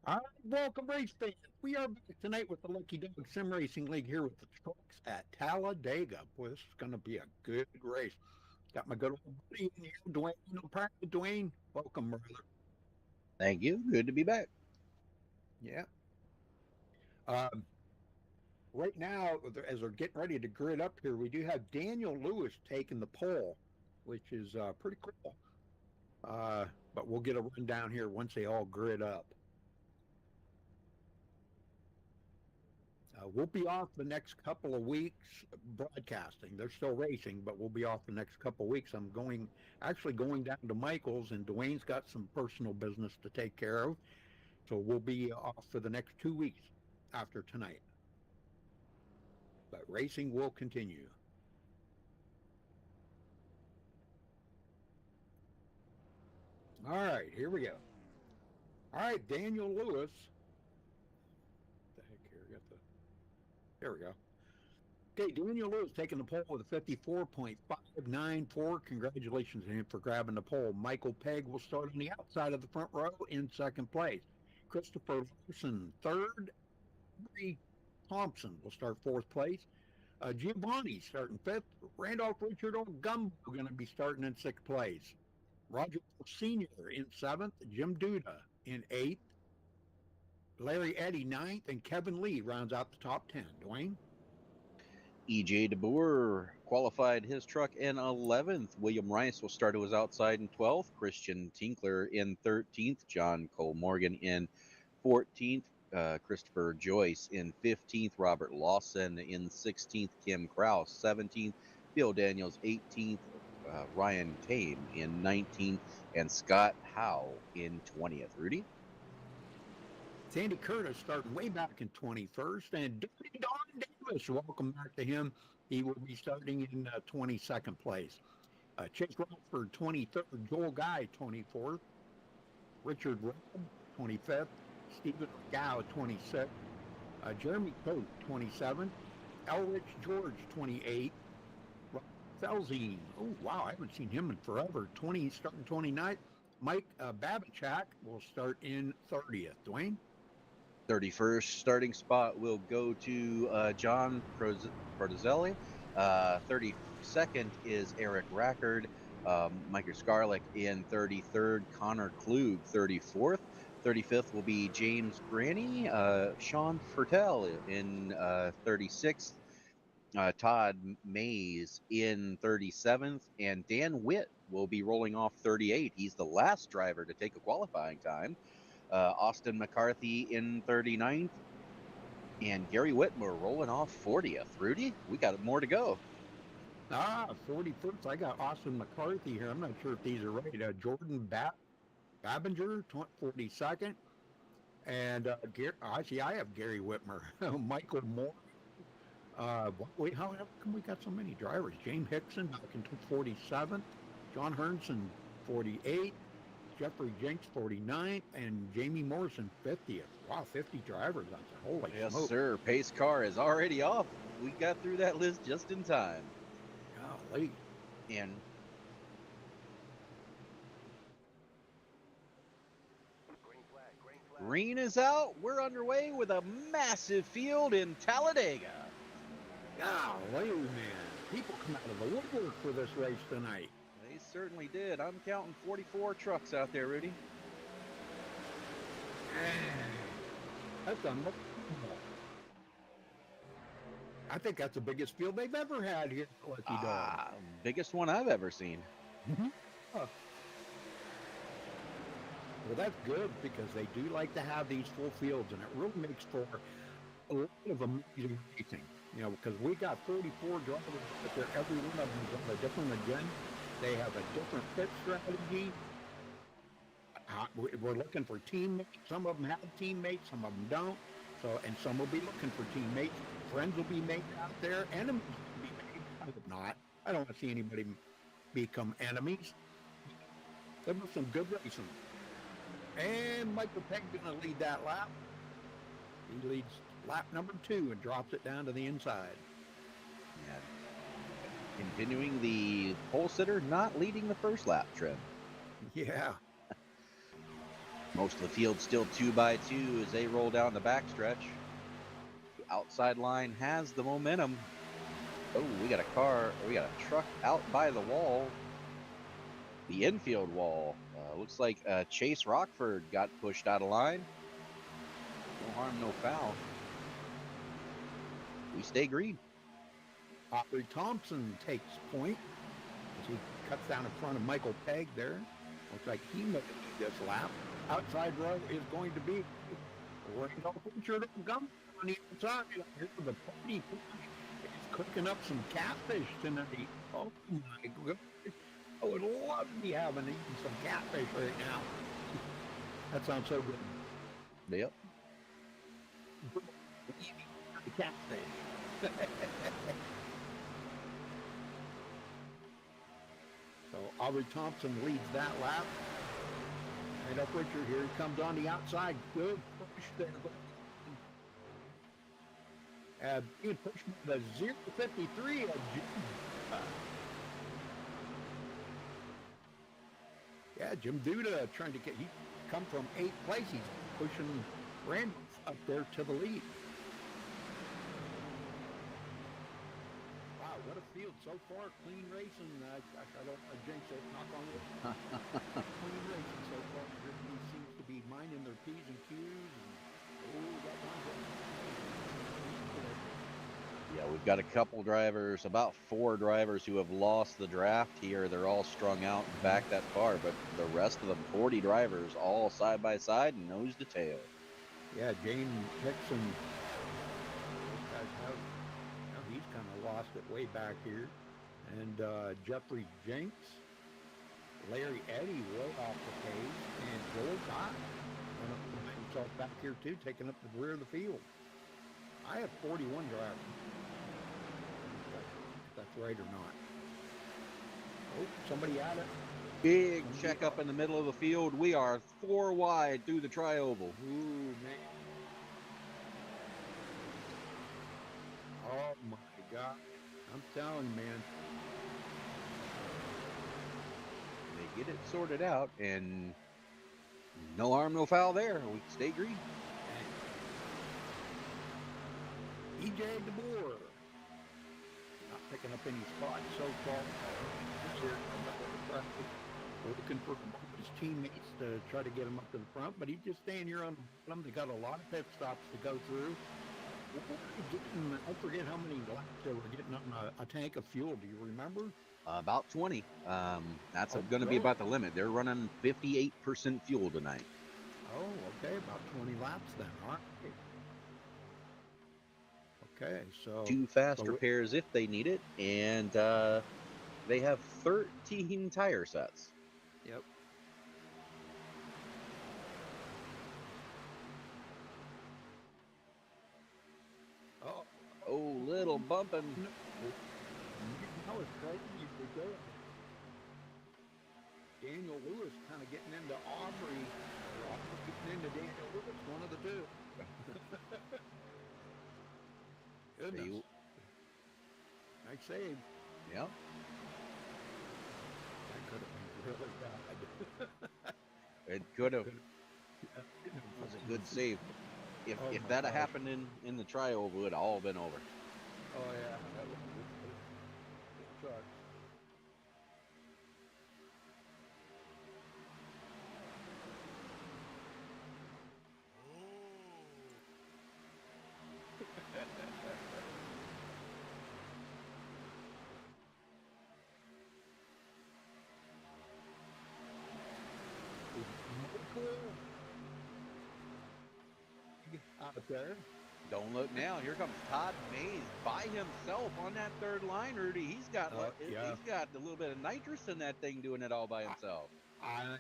All right, welcome, race fans. We are back tonight with the Lucky Dog Sim Racing League here with the trucks at Talladega. Boy, this is going to be a good race. Got my good old buddy in here, Dwayne. No practice, Dwayne. Welcome, brother. Thank you. Good to be back. Yeah. Um, right now, as we're getting ready to grid up here, we do have Daniel Lewis taking the pole, which is pretty cool. But we'll get a rundown here once they all grid up. We'll be off the next couple of weeks broadcasting. They're still racing, but we'll be off the next couple of weeks. I'm actually going down to Michael's, and Dwayne's got some personal business to take care of. So we'll be off for the next 2 weeks after tonight. But racing will continue. All right, here we go. All right, Daniel Lewis. What the heck here? Got the. There we go. Okay, Daniel Lewis taking the pole with a 54.594. Congratulations to him for grabbing the pole. Michael Pegg will start on the outside of the front row in second place. Christopher Larson, third. Bree Thompson will start fourth place. Giovanni starting fifth. Randolph Richard O'Gumbo going to be starting in sixth place. Roger Sr. in seventh. Jim Duda in eighth. Larry Eddy ninth. And Kevin Lee rounds out the top 10. Dwayne? EJ DeBoer qualified his truck in 11th. William Rice will start who was outside in 12th. Christian Tinkler in 13th. John Cole Morgan in 14th. Christopher Joyce in 15th. Robert Lawson in 16th. Kim Kraus 17th. Bill Daniels 18th. Ryan Tame in 19th. And Scott Howe in 20th. Rudy? Sandy Curtis starting way back in 21st. And Dirty Don Davis, welcome back to him. He will be starting in 22nd place. Chase Rockford, 23rd. Joel Guy, 24th. Richard Robb, 25th. Stephen Gow, 26th. Jeremy Coate, 27th. Elrich George, 28th. Rob Felzine, oh, wow, I haven't seen him in forever. Starting 29th. Mike Babachak will start in 30th. Dwayne? 31st starting spot will go to John Protozelli. 32nd is Eric Rackard. Michael Scarlick in 33rd. Connor Klug, 34th. 35th will be James Granny. Sean Fertel in 36th. Todd Mays in 37th. And Dan Witt will be rolling off 38th. He's the last driver to take a qualifying time. Austin McCarthy in 39th, and Gary Whitmer rolling off 40th. Rudy, we got more to go. 41st. I got Austin McCarthy here. I'm not sure if these are right. Jordan Babinger, 42nd. And I see I have Gary Whitmer, Michael Moore. Wait, how come we got so many drivers? James Hickson back in 47th. John Herndson, 48th. Jeffrey Jenks, 49th, and Jamie Morrison, 50th. Wow, 50 drivers out there. Holy Yes, smoke. sir. Pace car is already off. We got through that list just in time. Golly. And green is out. We're underway with a massive field in Talladega. Golly, man. People come out of the woodwork for this race tonight. They certainly did. I'm counting 44 trucks out there, Rudy. That's unbelievable. I think that's the biggest field they've ever had here at Lucky Dog. Biggest one I've ever seen. Well, that's good because they do like to have these full fields, and it really makes for a lot of amazing racing. You know, because we got 44 drivers, but every one of them is on a different agenda. They have a different pit strategy. We're looking for teammates. Some of them have teammates, some of them don't. So, and some will be looking for teammates. Friends will be made out there. Enemies will be made. I hope not. I don't want to see anybody become enemies. There was some good racing. And Michael Peck going to lead that lap. He leads lap number 2 and drops it down to the inside. Yeah. Continuing the pole sitter, not leading the first lap trend. Yeah. Most of the field still 2x2 as they roll down the backstretch. The outside line has the momentum. Oh, we got a truck out by the wall. The infield wall. Looks like Chase Rockford got pushed out of line. No harm, no foul. We stay green. Aubrey Thompson takes point as he cuts down in front of Michael Pegg there. Looks like he made this lap. Outside row is going to be Randall Pritchard on the inside. Here's the party. He's cooking up some catfish tonight. Oh my goodness. I would love to be having eaten some catfish right now. That sounds so good. Yep. Catfish. So Aubrey Thompson leads that lap. Right up Richard here. He comes on the outside. Good push there. Being pushed by the 0.53 of Jim. Yeah, Jim Duda trying to get, he come from 8th place. He's pushing Randolph up there to the lead. Wow, what a field so far. Clean racing. I don't jinx it. Knock on wood. Clean racing so far. Everybody seems to be minding their P's and Q's. Got one. Yeah, we've got a couple drivers, about 4 drivers who have lost the draft here. They're all strung out back that far, but the rest of them, 40 drivers, all side by side, nose to tail. Yeah, James Hickson. He's kind of lost it way back here. And Jeffrey Jenks, Larry Eddy way off the pace, and Joel Cott himself back here too, taking up the rear of the field. I have 41 drivers. If that's right or not. Oh, somebody at it. Big check up in the middle of the field. We are 4 wide through the tri-oval. Ooh, man. Oh, my God. I'm telling you, man. They get it sorted out, and no harm, no foul there. We stay green. EJ DeBoer. Not picking up any spots so far. We're looking for his teammates to try to get him up to the front, but he's just staying here on the bottom. They got a lot of pit stops to go through. I forget how many laps they were getting on a tank of fuel. Do you remember? About 20. That's going to be about the limit. They're running 58% fuel tonight. Oh, okay. About 20 laps then, all right. Okay, so 2 fast repairs if they need it, and they have 13 tire sets. Yep. Oh, little bumping. That was crazy. Daniel Lewis kind of getting into Aubrey, or getting into Daniel Lewis, one of the two. Goodness. Nice save. Yeah. That could have been really bad. It could have. It was a good save. If that had happened in the tri-oval, it would have all been over. Oh, yeah. That was good. Truck. Out there. Don't look now. Here comes Todd Mays by himself on that third line, Rudy. He's got he's got a little bit of nitrous in that thing, doing it all by himself. I'm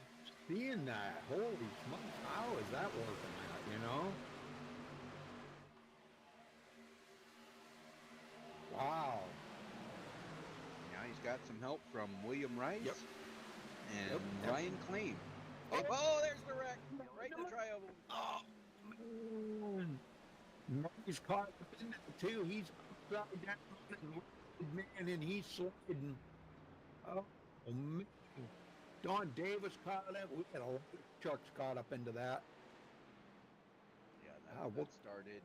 seeing that. Holy smokes! How is that working out? You know? Wow. Now he's got some help from William Rice and Ryan Claim. Oh, there's the wreck. Right in the tri-oval. Oh, man. He's caught up in it too. He's upside down, man, and he's sliding. Oh, man. Don Davis caught up. We had a lot of trucks caught up into that. Yeah, Well, that started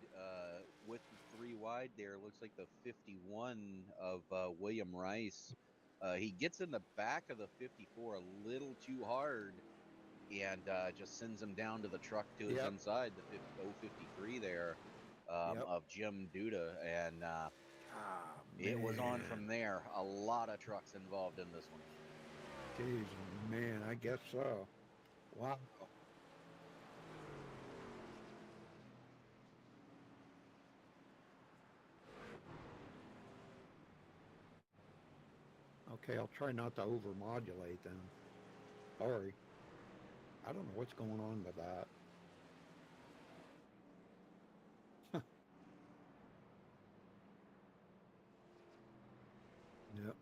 with the 3 wide there. Looks like the 51 of William Rice. He gets in the back of the 54 a little too hard and just sends him down to the truck to his Yep. inside, the 053 there Yep. of Jim Duda. And it was on from Man. there. A lot of trucks involved in this one. Jeez, man, I guess so. Wow. Okay, I'll try not to overmodulate then. Sorry. I don't know what's going on with that. Yep.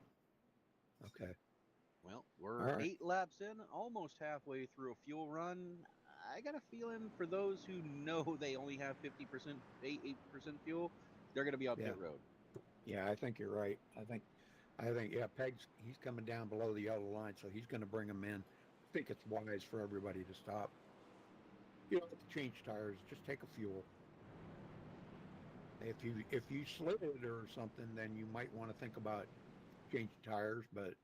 Okay. Well, we're All right. 8 laps in, almost halfway through a fuel run. I got a feeling for those who know they only have 50%, 8% fuel, they're going to be on pit road. Yeah, I think you're right. I think, yeah, he's coming down below the yellow line, so he's going to bring them in. I think it's wise for everybody to stop. You don't have to change tires, just take a fuel. If you slid it or something, then you might want to think about changing tires, but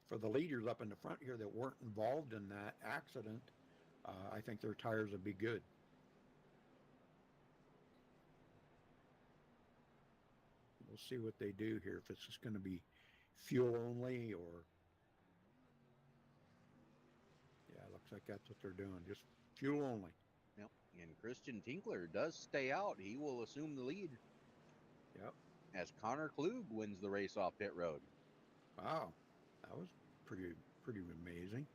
for the leaders up in the front here that weren't involved in that accident, I think their tires would be good. We'll see what they do here, if it's just going to be fuel only or... Yeah, looks like that's what they're doing, just fuel only. Yep. And Christian Tinkler does stay out. He will assume the lead. Yep. As Connor Klug wins the race off pit road. Wow, that was pretty amazing.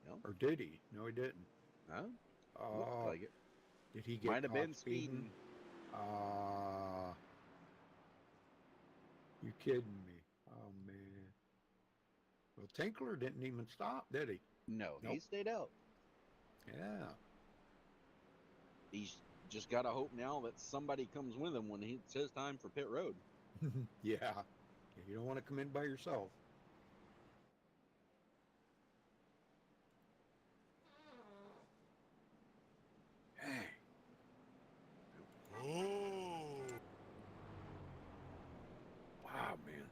Yep. Or did he? No, he didn't. Huh? Looked like it. Did he get Might have been speeding. You kidding me? Oh man. Well, Tinkler didn't even stop, did he? No, Nope. He stayed out. Yeah. He's just got to hope now that somebody comes with him when it's his time for pit road. Yeah. You don't want to come in by yourself. Hey. Oh. Wow, man.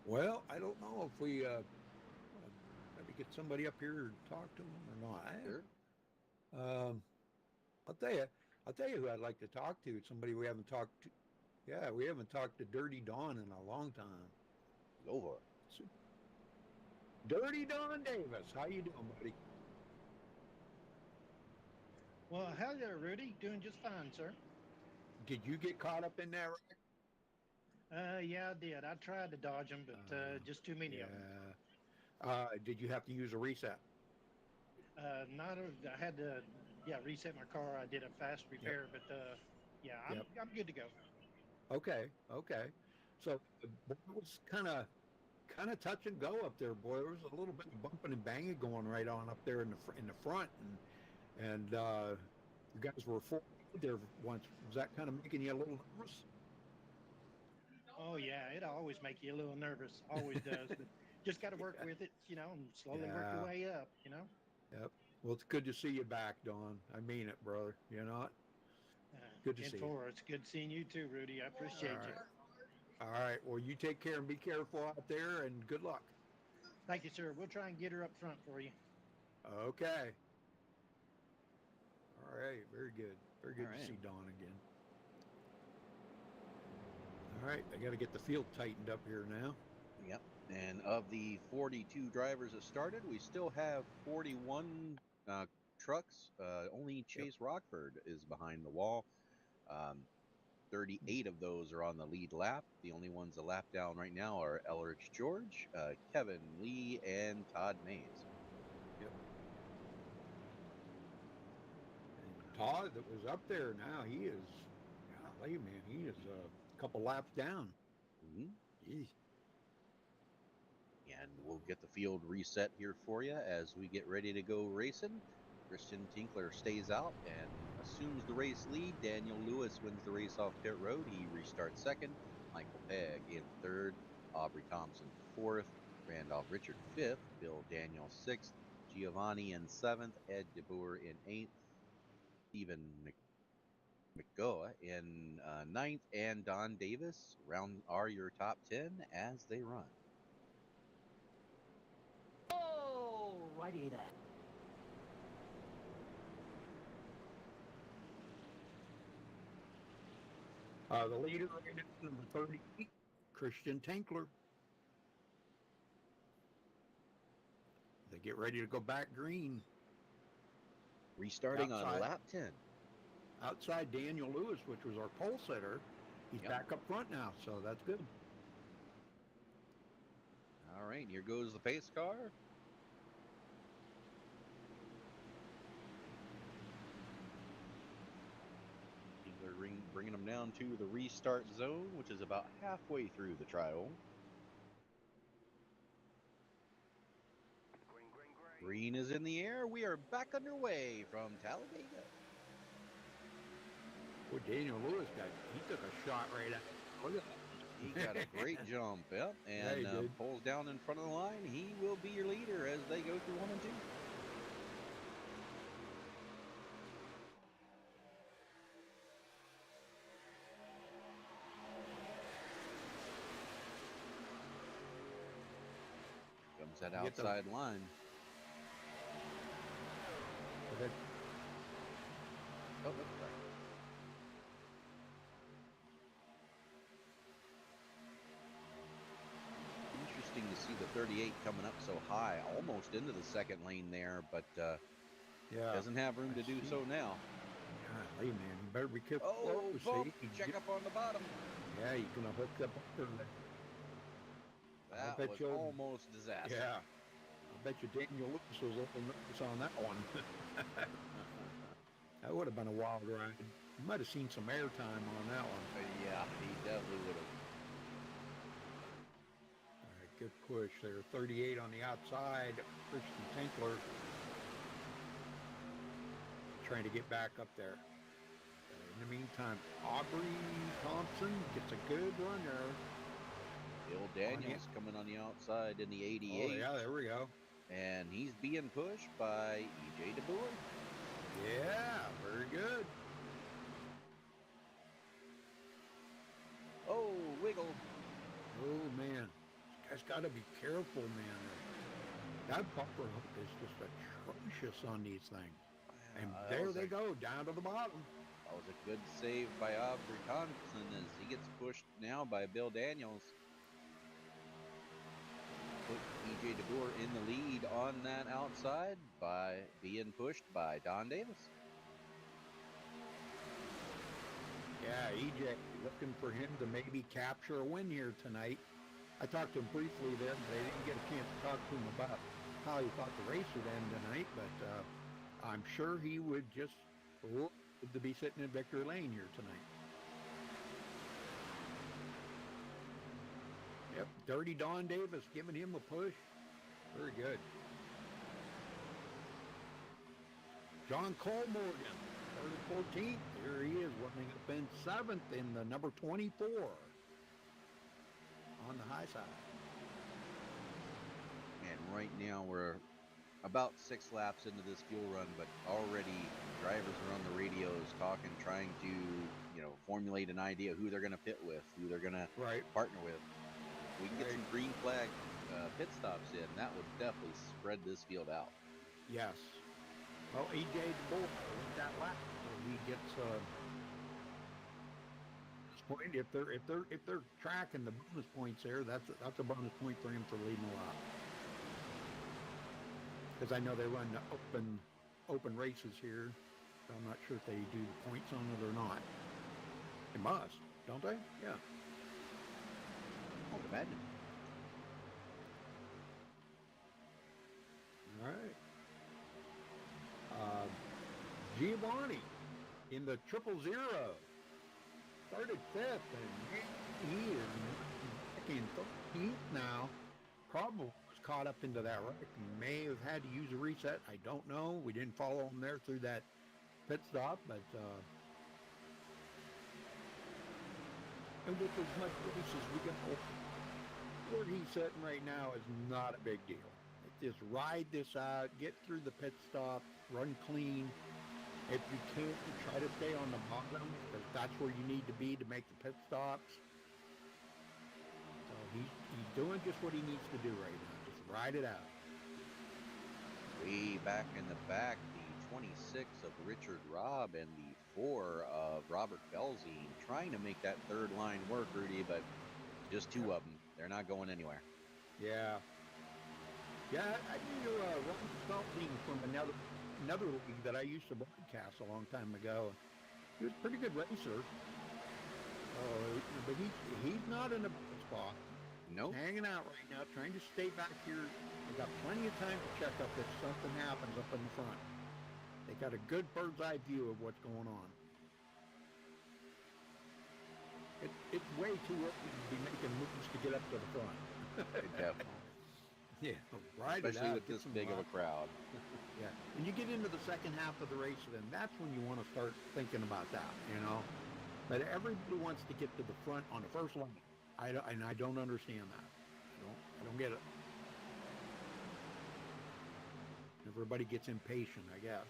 Well, I don't know if we maybe get somebody up here and talk to them or not. Sure. I'll tell you who I'd like to talk to. Somebody we haven't talked to. Yeah, we haven't talked to Dirty Don in a long time. Go for it. Dirty Don Davis, how you doing, buddy? Well, hell yeah, Rudy. Doing just fine, sir. Did you get caught up in that wreck? Yeah, I did. I tried to dodge them, but just too many of them. Did you have to use a reset? I had to, reset my car. I did a fast repair, but I'm good to go. Okay. So it was kind of touch and go up there, boy. There was a little bit of bumping and banging going right on up there in the front, and you guys were forward there once. Was that kind of making you a little nervous? Oh yeah, it always make you a little nervous. Always does. But just got to work with it, and slowly work your way up. Yep. Well, it's good to see you back, Don. I mean it, brother. You know it. Good to see you. It's good seeing you too, Rudy. I appreciate you. All right. Well, you take care and be careful out there, and good luck. Thank you, sir. We'll try and get her up front for you. Okay. All right. Very good. Very good to see Don again. All right. I got to get the field tightened up here now. Yep. And of the 42 drivers that started, we still have 41 trucks. Only Chase Rockford is behind the wall. 38 of those are on the lead lap. The only ones a lap down right now are Elrich George, Kevin Lee, and Todd Mays. Yep. And Todd that was up there now, he is, golly, man, he is a couple laps down. Mm-hmm. And we'll get the field reset here for you as we get ready to go racing. Christian Tinkler stays out and assumes the race lead. Daniel Lewis wins the race off pit road. He restarts second. Michael Pegg in third. Aubrey Thompson fourth. Randolph Richard fifth. Bill Daniel sixth. Giovanni in seventh. Ed DeBoer in eighth. Stephen McGoa in ninth. And Don Davis are your top 10 as they run. Oh, righty there. The leader right now, number 38, Christian Tinkler. They get ready to go back green. Restarting on lap 10. Outside Daniel Lewis, which was our pole sitter. He's back up front now, so that's good. All right, here goes the pace car. They're bringing them down to the restart zone, which is about halfway through the trial. Green is in the air. We are back underway from Talladega. Well, Daniel Lewis took a shot right at. Look at that. He got a great jump, yep, and pulls down in front of the line. He will be your leader as they go through 1 and 2. Comes that outside line. Okay. Oh, that's right. Interesting to see the 38 coming up so high, almost into the second lane there, but doesn't have room to do so now. Golly, man, you better be careful. Oh, bump. Check up on the bottom. Yeah, you're going to hook up there. That was almost disaster. Yeah. I bet you Daniel Lewis was up on that one. That would have been a wild ride. You might have seen some airtime on that one. Yeah, he definitely would have. All right, good push there. 38 on the outside. Christian Tinkler trying to get back up there. In the meantime, Aubrey Thompson gets a good run there. Bill Daniels coming on the outside in the 88. Oh, yeah, there we go. And he's being pushed by E.J. DeBoer. Yeah, very good. Oh, wiggle. Oh, man. This guy's got to be careful, man. That bumper hook is just atrocious on these things. And there they go, down to the bottom. That was a good save by Aubrey Thompson as he gets pushed now by Bill Daniels. Put E.J. DeBoer in the lead on that outside by being pushed by Don Davis. Yeah, E.J. looking for him to maybe capture a win here tonight. I talked to him briefly there, but I didn't get a chance to talk to him about how he thought the race would end tonight, but I'm sure he would just love to be sitting in victory lane here tonight. Yep, Dirty Don Davis giving him a push. Very good. John Cole Morgan, 14th. There he is, running up in 7th in the number 24 on the high side. And right now we're about 6 laps into this fuel run, but already drivers are on the radios talking, trying to, formulate an idea who they're going to pit with, who they're going to partner with. If we can get some green flag pit stops in, that would definitely spread this field out. Yes. Well, E.J. DeBoer with that lap, he gets point. If they're tracking the bonus points there, that's a bonus point for him for leading the lap. Because I know they run the open races here. So I'm not sure if they do the points on it or not. They must, don't they? Yeah. I would imagine. All right. Giovanni in the 000 started 5th, and he is back in 13th now. Probably was caught up into that wreck. May have had to use a reset. I don't know. We didn't follow him there through that pit stop, but and with as much race as we go, where he's sitting right now is not a big deal. Just ride this out, get through the pit stop, run clean. If you can't, try to stay on the bottom because that's where you need to be to make the pit stops. So he's doing just what he needs to do right now. Just ride it out. Way back in the back, the 26 of Richard Robb and the 4 of Robert Belzine trying to make that third line work, Rudy, but just two of them. They're not going anywhere. Yeah. Yeah, I knew Ron Belzine from another league that I used to broadcast a long time ago. He was a pretty good racer. But he's not in a bad spot. No. Nope. Hanging out right now, trying to stay back here. They've got plenty of time to check up if something happens up in the front. They got a good bird's eye view of what's going on. It's way too early to be making moves to get up to the front. Definitely. Yeah, right. Especially with this big of a crowd. Yeah, when you get into the second half of the race, then that's when you want to start thinking about that, you know. But everybody wants to get to the front on the first line. I don't understand that. I don't get it. Everybody gets impatient, I guess.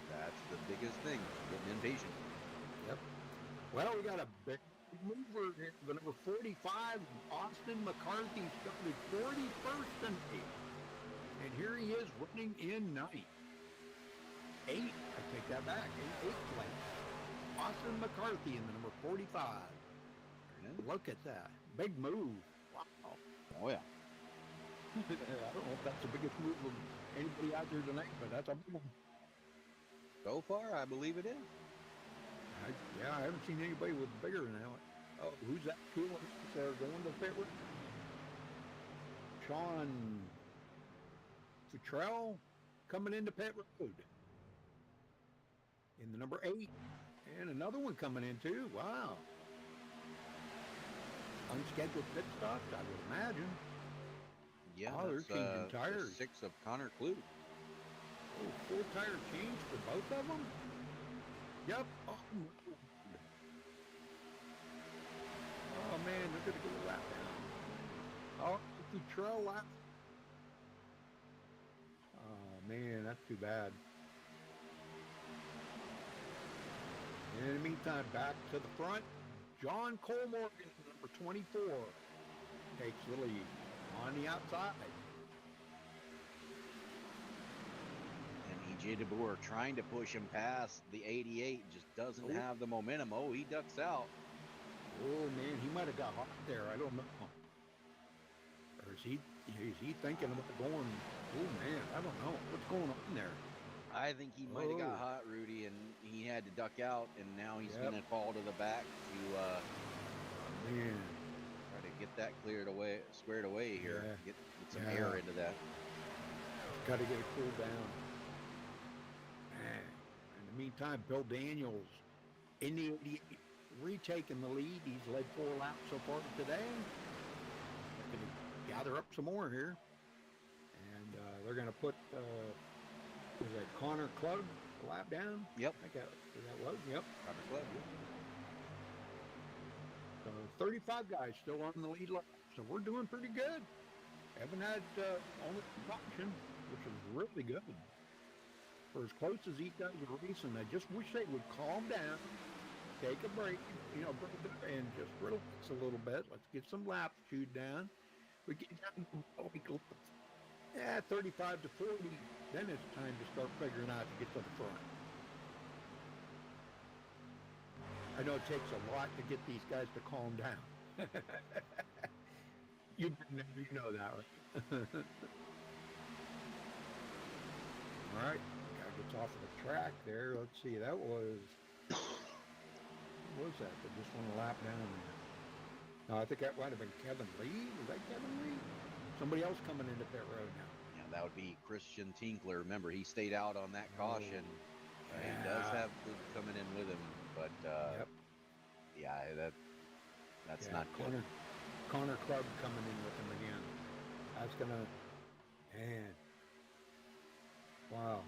That's the biggest thing, getting impatient. Yep. Well, we got a big mover here, the number 45, Austin McCarthy, started 41st tonight. And here he is running in ninth. 8, I take that back, 8th place. Austin McCarthy in the number 45. Look at that. Big move. Wow. Oh, yeah. I don't know if that's the biggest move of anybody out there tonight, but that's a big one. So far, I believe it is. I haven't seen anybody with bigger than that. Oh, who's that cool going to pit road? Sean Futrell coming into pit road. In the number 8. And another one coming in too. Wow. Unscheduled pit stops, I would imagine. Yeah, oh, they're changing tires. 6 of Connor Clute. Oh, 4 tire change for both of them? Yep. Oh man, they're going to go lap down. Oh, Futrell lap. Oh man, that's too bad. In the meantime, back to the front. John Colmorgan, number 24, takes the lead on the outside. And EJ DeBoer trying to push him past the 88, just doesn't have the momentum. Oh, he ducks out. Oh man, he might have got hot there. I don't know. Or is he thinking about going? Oh man, I don't know what's going on there. I think he might have got hot, Rudy, and he had to duck out, and now he's going to fall to the back to man, try to get that squared away here. Get some air into that. Got to get it cooled down. Man. In the meantime, Bill Daniels in the 88, retaking the lead. He's led 4 laps so far today. They're going to gather up some more here, and they're going to put. Is that Connor Club lap down? Yep. Is that low? Yep. Connor Club. So 35 guys still on the lead lap. So we're doing pretty good. Haven't had only caution, which is really good. For as close as these guys are racing, I just wish they would calm down, take a break, and just relax a little bit. Let's get some laps chewed down. We get down to 35 to 40. Then it's time to start figuring out to get to the front. I know it takes a lot to get these guys to calm down. you know that, right? All right, guy gets off of the track there. Let's see, that was, what was that? They just went a lap down there. No, I think that might have been Kevin Lee. Was that Kevin Lee? Somebody else coming into pit road now. That would be Christian Tinkler. Remember, he stayed out on that caution. He does have good coming in with him, but that's not good. Connor Club coming in with him again. That's gonna, man. Wow.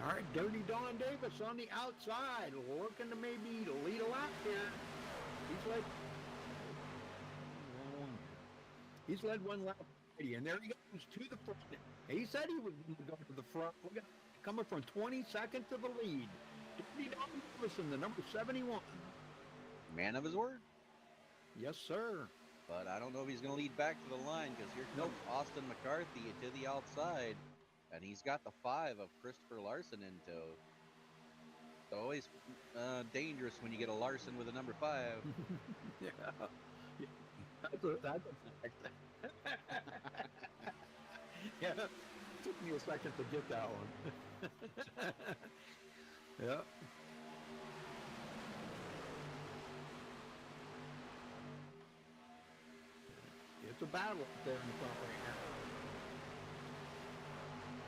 All right, Dirty Don Davis on the outside, looking to maybe lead a lap here. He's led one lap already, and there he goes to the front. He said he was going to go to the front. Look at coming from 22nd to the lead. Dirty Don Davis in the number 71. Man of his word. Yes, sir. But I don't know if he's going to lead back to the line, because here comes Austin McCarthy to the outside, and he's got the 5 of Christopher Larson in tow. It's always dangerous when you get a Larson with a number 5. Yeah. That's a fact. Yeah, took me a second to get that one. Yeah. It's a battle up there in the front right now.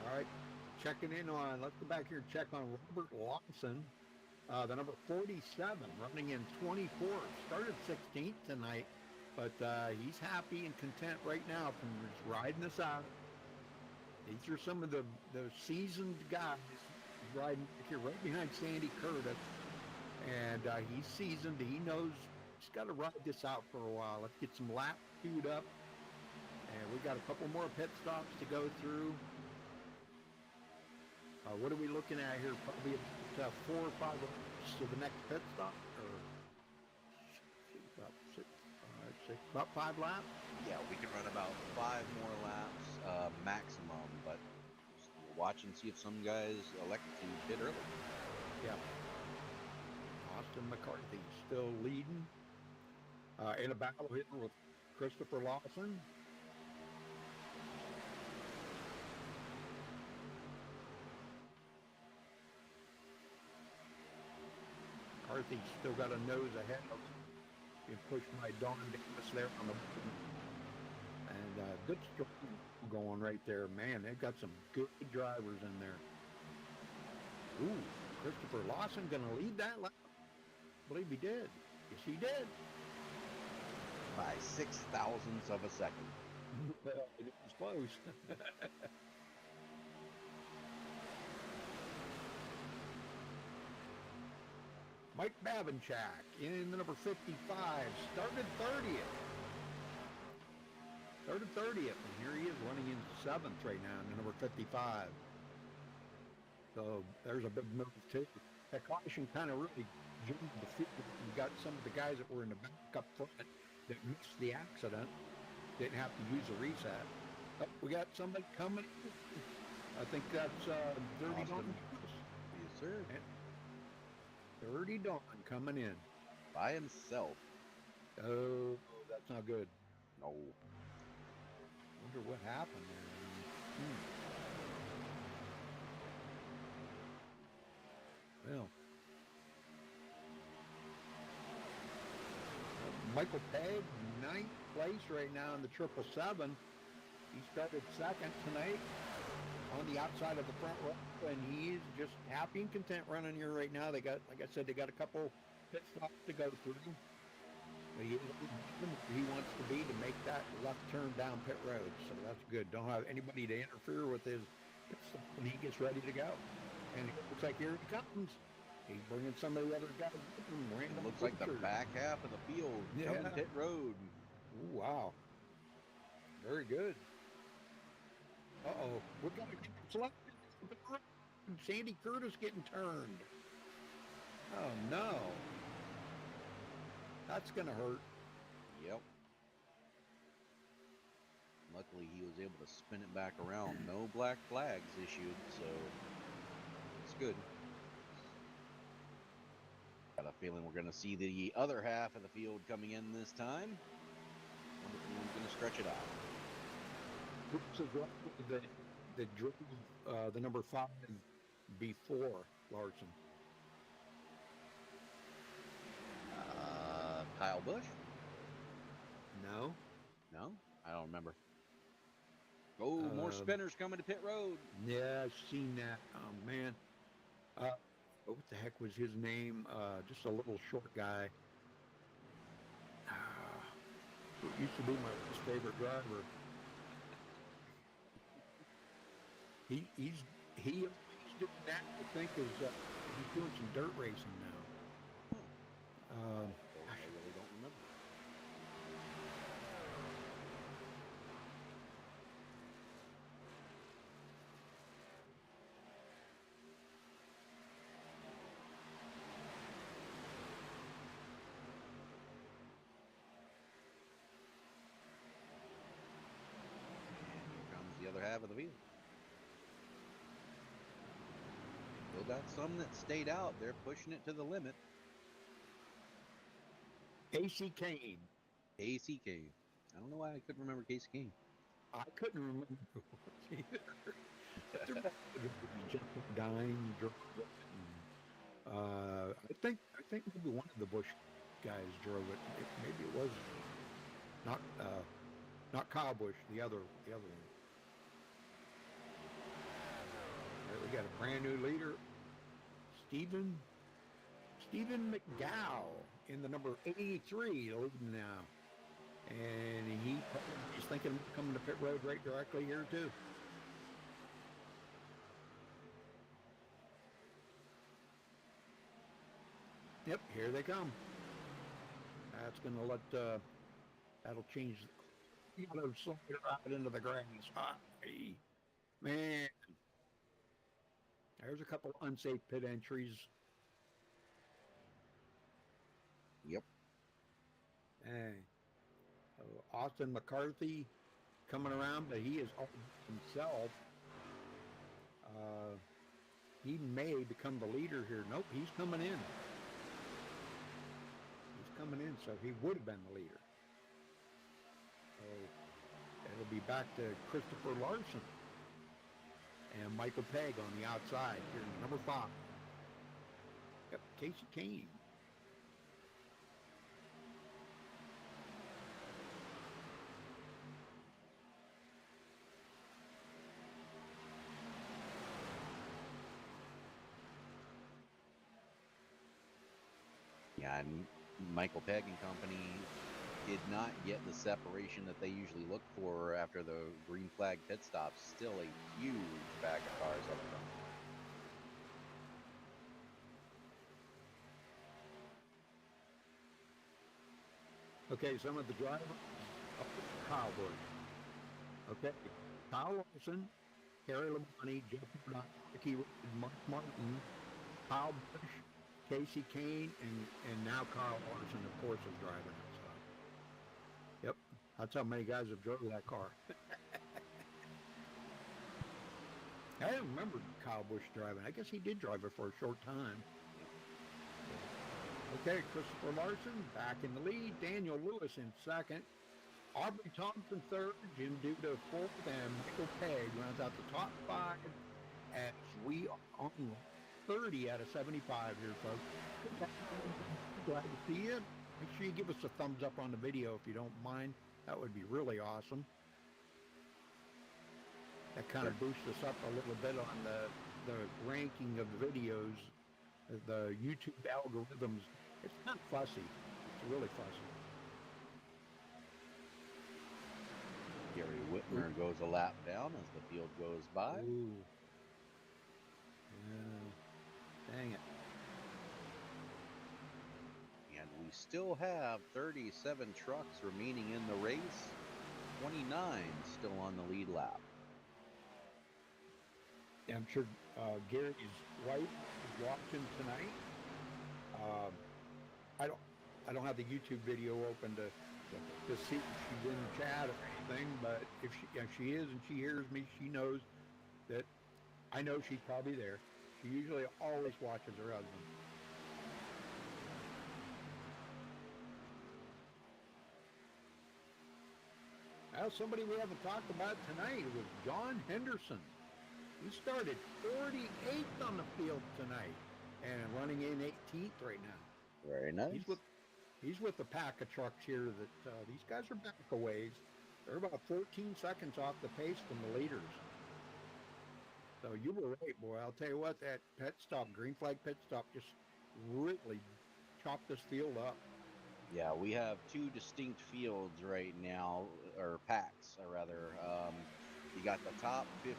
All right, checking in on, let's go back here and check on Robert Lawson, the number 47, running in 24th. Started 16th tonight, but he's happy and content right now from just riding this out. These are some of the seasoned guys riding here right behind Sandy Curtis, and he's seasoned. He knows he's got to ride this out for a while. Let's get some laps queued up, and we got a couple more pit stops to go through. What are we looking at here? Probably about 4 or 5 laps to the next pit stop, or about 5 laps. Yeah, we can run about 5 more laps maximum, but we'll watch and see if some guys elect to pit early. Yeah. Austin McCarthy still leading in a battle here with Christopher Lawson. McCarthy's still got a nose ahead of him. Being pushed by Don Davis there on the bottom. And good struggle going right there. Man, they've got some good drivers in there. Ooh, Christopher Lawson going to lead that lap. I believe he did. Yes, he did. By 0.006 of a second. It was close. Mike Babanchak in the number 55, started 30th. Started 30th, and here he is running in 7th right now in the number 55. So there's a big move too. That caution kind of really jumped the field. You got some of the guys that were in the back up front that missed the accident, didn't have to use a reset. Oh, we got somebody coming. I think that's Dirty Don. Yes, sir. And Dirty Don coming in. By himself. Oh, that's not good. No. Wonder what happened there. Well. Michael Pegg, 9th place right now in the 777. He started 2nd tonight on the outside of the front row, and he's just happy and content running here right now. They got, like I said, they got a couple pit stops to go through. He wants to be to make that left turn down pit road, so that's good. Don't have anybody to interfere with his pit stop when he gets ready to go. And it looks like here he comes. He's bringing some of the other guys with him. It looks like the back half of the field coming pit road. Ooh, wow. Very good. Uh-oh. We got to select Sandy Curtis getting turned. Oh, no. That's going to hurt. Yep. Luckily, he was able to spin it back around. No black flags issued, so it's good. Got a feeling we're going to see the other half of the field coming in this time. Wonder if anyone's going to stretch it out. That drove the number 5 before Larson. Kyle Busch? No. No? I don't remember. Oh, more spinners coming to pit road. Yeah, I've seen that. Oh, man. What the heck was his name? Just a little short guy. Who used to be my most favorite driver. He doing that, I think, is he's doing some dirt racing now. I really don't remember. And here comes the other half of the field. Still got some that stayed out. They're pushing it to the limit. Casey Kane. Casey Kane. I don't know why I couldn't remember Casey Kane. I couldn't remember either. But they're jumping, dying, I think maybe one of the Bush guys drove it. Maybe it was not Kyle Busch, the other one. There we got a brand new leader, Stephen McGow in the number 83 leading now. And he's thinking of coming to pit road right directly here too. Yep, here they come. That's going to let, that'll change. You got to slide it right into the grass. Hey, man. There's a couple unsafe pit entries. Yep. Hey. Austin McCarthy coming around, but he is himself. He may become the leader here. Nope, he's coming in. He's coming in, so he would have been the leader. So it'll be back to Christopher Larson and Michael Pegg on the outside here, number 5. Yep, Casey Kane. Yeah, and Michael Pegg and company did not get the separation that they usually look for after the green flag pit stop. Still a huge bag of cars up front. Okay, some of the drivers. Kyle Busch. Okay, Kyle Larson, Harry Labonte, Jeff Ricky, Mark Martin, Kyle Busch, Casey Kane, and now Kyle Larson, of course, is driving it. So. Yep, that's how many guys have drove that car. I don't remember Kyle Busch driving. I guess he did drive it for a short time. Okay, Christopher Larson back in the lead. Daniel Lewis in second. Aubrey Thompson third. Jim Duda fourth. And Michael Pegg runs out the top 5 as we are on 30 out of 75 here, folks. Glad to see you. Make sure you give us a thumbs up on the video if you don't mind. That would be really awesome. That kind of boosts us up a little bit on the ranking of the videos. The YouTube algorithms, it's not fussy. It's really fussy. Gary Whitmer goes a lap down as the field goes by. Ooh. Yeah. Dang it. And we still have 37 trucks remaining in the race. 29 still on the lead lap. Yeah, I'm sure Gary's wife is watching tonight. I don't have the YouTube video open to see if she's in the chat or anything, but if she is and she hears me, she knows that I know she's probably there. She usually always watches her husband. Now, somebody we haven't talked about tonight was John Henderson. He started 48th on the field tonight and running in 18th right now. Very nice. He's with a pack of trucks here that these guys are back a ways. They're about 14 seconds off the pace from the leaders. So you were right, boy. I'll tell you what, that pit stop, green flag pit stop, just really chopped this field up. Yeah, we have 2 distinct fields right now, or packs, rather. You got the top 15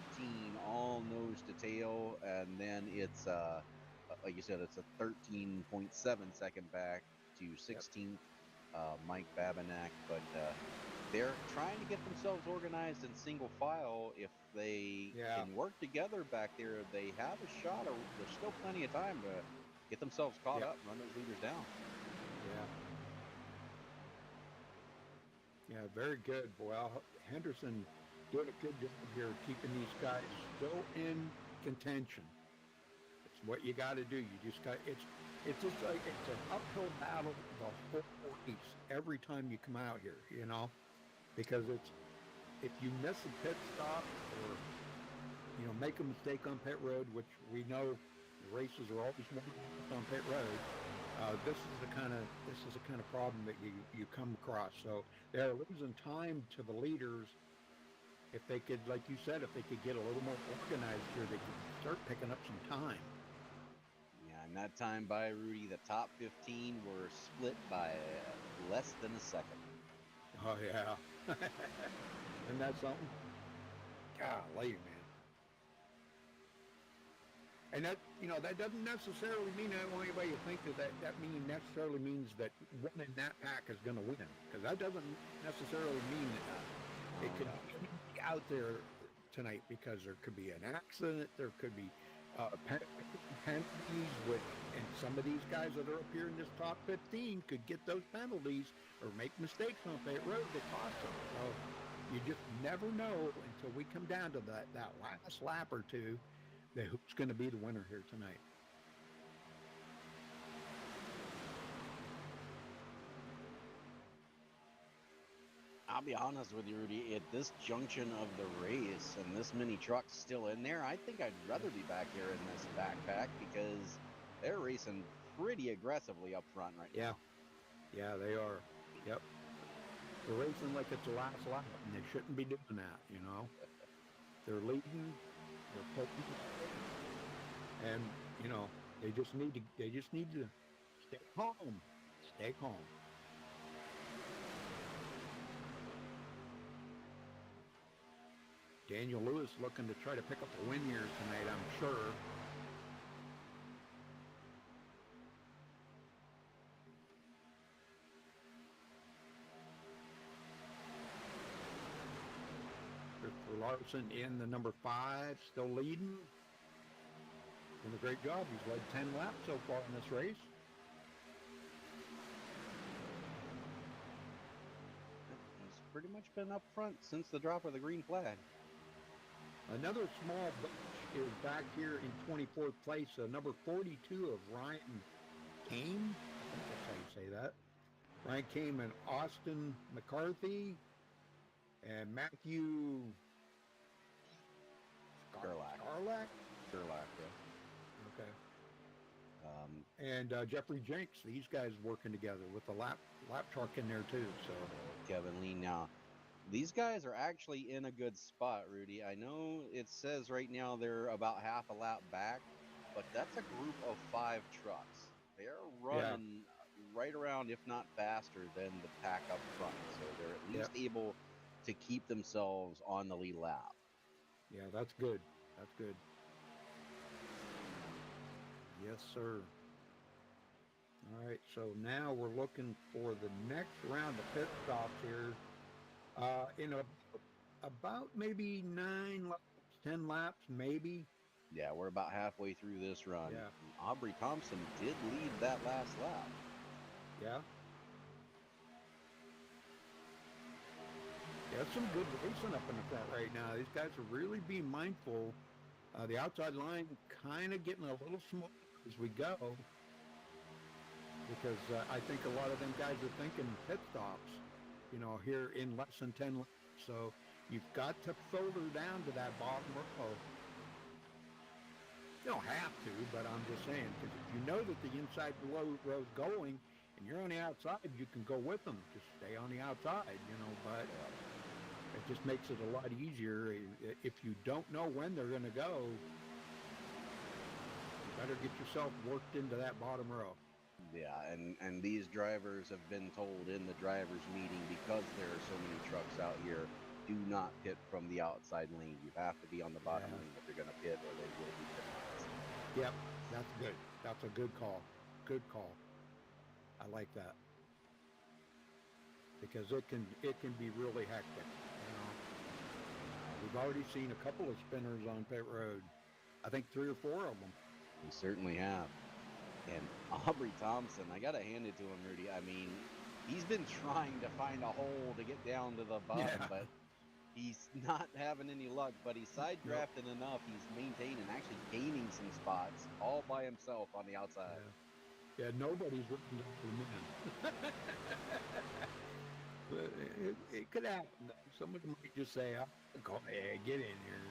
all nose to tail, and then it's like you said, it's a 13.7 second back to 16th, Mike Babinak. But they're trying to get themselves organized in single file. If they can work together back there, they have a shot. There's still plenty of time to get themselves caught up and run those leaders down. Yeah, very good. Well, Henderson doing a good job here keeping these guys still in contention. It's what you got to do. You just got it's just like it's an uphill battle the whole race every time you come out here, you know, because it's if you miss a pit stop or make a mistake on pit road, which we know the races are always on pit road. This is the kind of problem that you come across. So they're losing time to the leaders. If they could, like you said, if they could get a little more organized here, they could start picking up some time. Yeah, and that time by Rudy, the top 15 were split by less than a second. Oh yeah, isn't that something? Golly, man. And that, that doesn't necessarily mean, I don't want anybody to think that necessarily means that one in that pack is going to win. Because that doesn't necessarily mean that it could be out there tonight, because there could be an accident, there could be penalties, and some of these guys that are up here in this top 15 could get those penalties or make mistakes on pit road that cost them. So you just never know until we come down to that last lap or two. Who's going to be the winner here tonight? I'll be honest with you, Rudy, at this junction of the race and this many trucks still in there, I think I'd rather be back here in this backpack, because they're racing pretty aggressively up front right now. Yeah, they are. Yep. They're racing like it's the last lap, and they shouldn't be doing that, They're leading. They're poking, and they just need to stay calm. Stay calm. Daniel Lewis looking to try to pick up a win here tonight, I'm sure. Christopher Larson in the number 5, still leading. Doing a great job. He's led 10 laps so far in this race. He's pretty much been up front since the drop of the green flag. Another small bunch is back here in 24th place. Number 42 of Ryan Kame. I think that's how you say that. Ryan Kame and Austin McCarthy. And Matthew Gerlach, yeah. Okay. And Jeffrey Jenks. These guys working together with the lap truck in there too. So Kevin Lee. Now, these guys are actually in a good spot, Rudy. I know it says right now they're about half a lap back, but that's a group of 5 trucks. They're running right around, if not faster, than the pack up front. So they're at least able to keep themselves on the lead lap. Yeah, that's good. That's good. Yes, sir. All right, so now we're looking for the next round of pit stops here. In about maybe 9 laps, 10 laps, maybe. Yeah, we're about halfway through this run. Yeah. Aubrey Thompson did lead that last lap. Yeah. That's some good racing up in the front right now. These guys are really being mindful. The outside line kind of getting a little small as we go, because I think a lot of them guys are thinking pit stops, here in less than 10 laps. So you've got to filter down to that bottom row. You don't have to, but I'm just saying, because if you know that the inside row's going and you're on the outside, you can go with them. Just stay on the outside, but it just makes it a lot easier. If you don't know when they're going to go, you better get yourself worked into that bottom row. Yeah, and these drivers have been told in the drivers' meeting, because there are so many trucks out here, do not pit from the outside lane. You have to be on the bottom Yeah. lane if you're going to pit, or they will be penalized. Yep, that's good. That's a good call. Good call. I like that. Because it can be really hectic. You know? We've already seen a couple of spinners on pit road. I think 3 or 4 of them. We certainly have. And Aubrey Thompson, I got to hand it to him, Rudy. I mean, he's been trying to find a hole to get down to the bottom, Yeah. but he's not having any luck. But he's side drafting enough. He's maintaining, actually gaining some spots all by himself on the outside. Yeah, nobody's looking for him in. But it could happen. Someone might just say, "Oh, go ahead, get in here."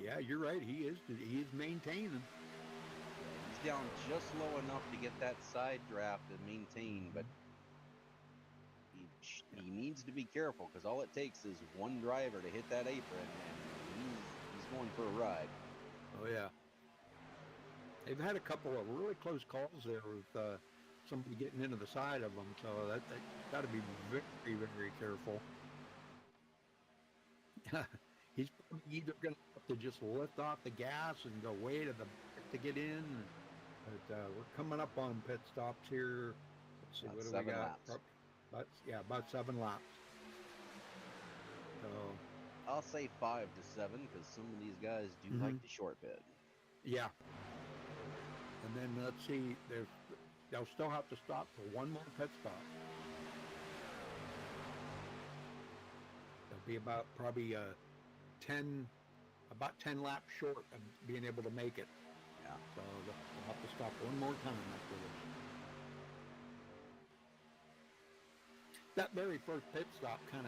Yeah, you're right. He is maintaining. He's down just low enough to get that side draft and maintain, but he needs to be careful, because all it takes is one driver to hit that apron, and he's going for a ride. Oh yeah. They've had a couple of really close calls there with somebody getting into the side of them, so that got to be very, very careful. He's probably either going to have to just lift off the gas and go way to the back to get in. But we're coming up on pit stops here. Let's see, About what do 7 we got? laps. About 7 laps. So I'll say 5 to 7, because some of these guys do like the short pit. yeah. And then let's see, they'll still have to stop for one more pit stop. They'll be about probably 10 laps short of being able to make it. Yeah. So they'll have to stop one more time after this. That very first pit stop kind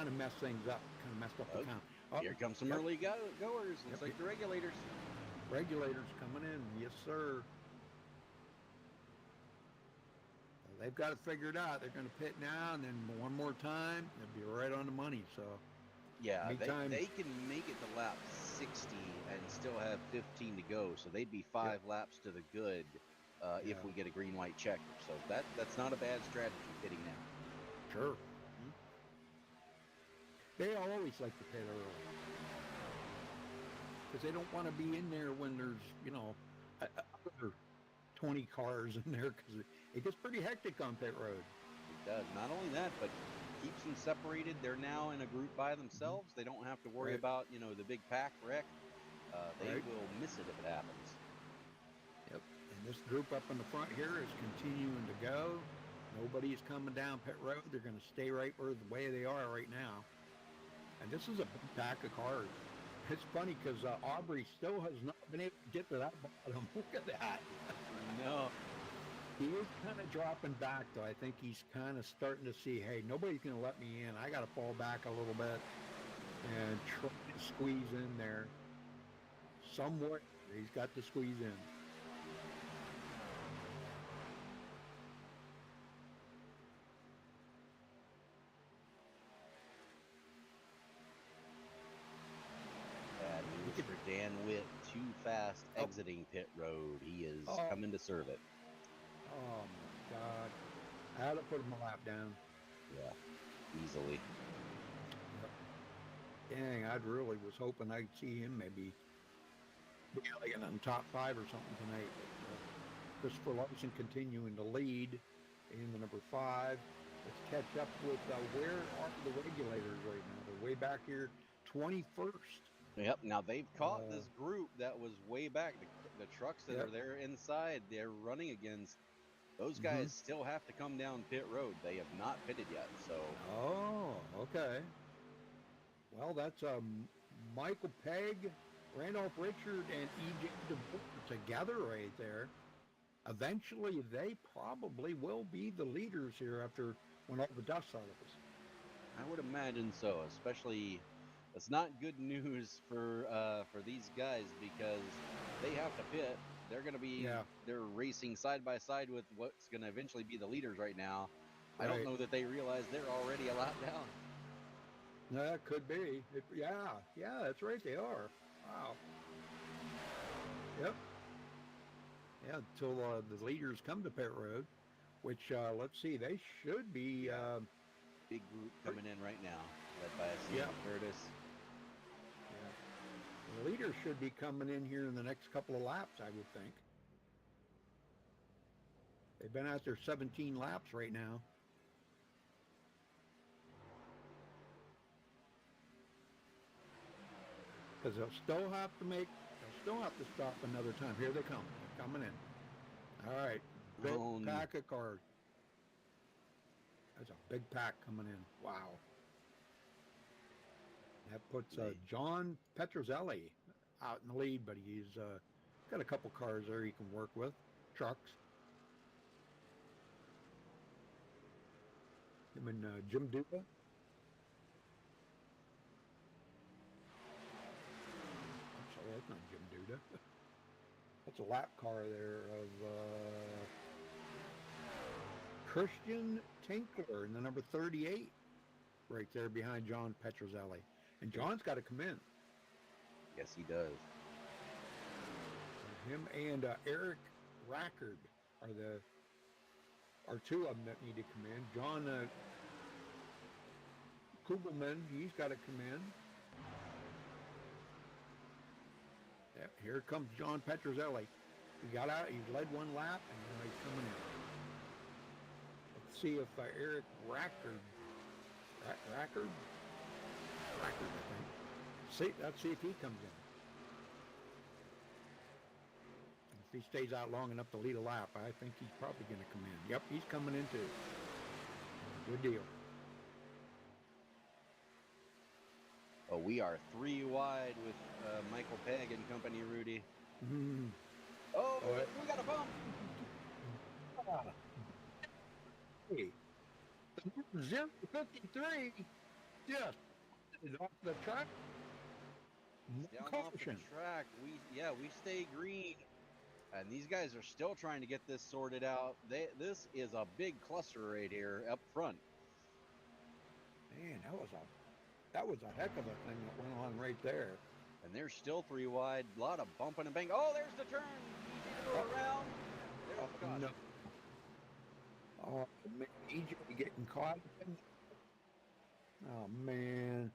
of messed things up, kind of messed up the count. Oh, here comes some early goers. Looks like the regulators. Regulators coming in, yes sir. They've got it figured out. They're going to pit now, and then one more time, they'll be right on the money. So yeah, anytime, they can make it to lap 60 and still have 15 to go. So they'd be 5 laps to the good if we get a green light checker. So that's not a bad strategy pitting now. Sure. They always like to pit early, because they don't want to be in there when there's, other 20 cars in there, because it gets pretty hectic on pit road. It does. Not only that, but keeps them separated. They're now in a group by themselves. They don't have to worry about, the big pack wreck. They will miss it if it happens. Yep. And this group up in the front here is continuing to go. Nobody's coming down pit road. They're going to stay right where the way they are right now. And this is a big pack of cars. It's funny because Aubrey still has not been able to get to that bottom. Look at that. No. He is kind of dropping back, though. I think he's kind of starting to see, hey, nobody's going to let me in. I got to fall back a little bit and try to squeeze in there. Somewhere he's got to squeeze in. For Dan Witt, too fast exiting pit road. He is coming to serve it. Oh my God. I had to put him a lap down. Yeah, easily. Yep. Dang, I really was hoping I'd see him maybe be like in the top 5 or something tonight. But, Christopher Larson continuing to lead in the number 5. Let's catch up with where are the regulators right now? They're way back here, 21st. Yep. Now they've caught this group that was way back. The trucks that are there inside, they're running against. Those guys still have to come down pit road. They have not pitted yet. So. Oh, okay. Well, that's Michael Pegg, Randolph Richard, and E.J. DeVore together right there. Eventually, they probably will be the leaders here after when all the dust settles. I would imagine so, especially. It's not good news for these guys, because they have to pit. They're going to be they're racing side by side with what's going to eventually be the leaders right now. I don't know that they realize they're already a lap down. No, that could be. Yeah, that's right. They are. Wow. Yep. Yeah, until the leaders come to pit road. which let's see, they should be. Yeah. Big group coming in right now, led by Sam Yeah. Curtis. The leaders should be coming in here in the next couple of laps, I would think. They've been out there 17 laps right now. Because they'll still have to stop another time. Here they come. They're coming in. All right. Big pack of cars. That's a big pack coming in. Wow. That puts John Petrozelli out in the lead, but he's got a couple cars there he can work with. Trucks. Him and Jim Duda. Sorry, that's not Jim Duda. That's a lap car there of Christian Tinkler in the number 38, right there behind John Petrozelli. And John's got to come in. Yes, he does. Him and Eric Rackard are two of them that need to come in. John Kugelman, he's got to come in. Yeah, here comes John Petrozelli. He got out, he led one lap, and now he's coming in. Let's see if Eric Rackard, I think. Let's see if he comes in. If he stays out long enough to lead a lap, I think he's probably going to come in. Yep, he's coming in too. Good deal. Oh, we are 3 wide with Michael Pegg and company, Rudy. Mm-hmm. Oh, we got a bump. Hey, 053 just off the track. Down off the track. We stay green. And these guys are still trying to get this sorted out. This is a big cluster right here up front. Man, that was a heck of a thing that went on right there. And they're still 3 wide. A lot of bumping and bang. Oh, there's the turn. Easy to go around. There's the caution. No. Oh, man, EJ getting caught. Oh, man.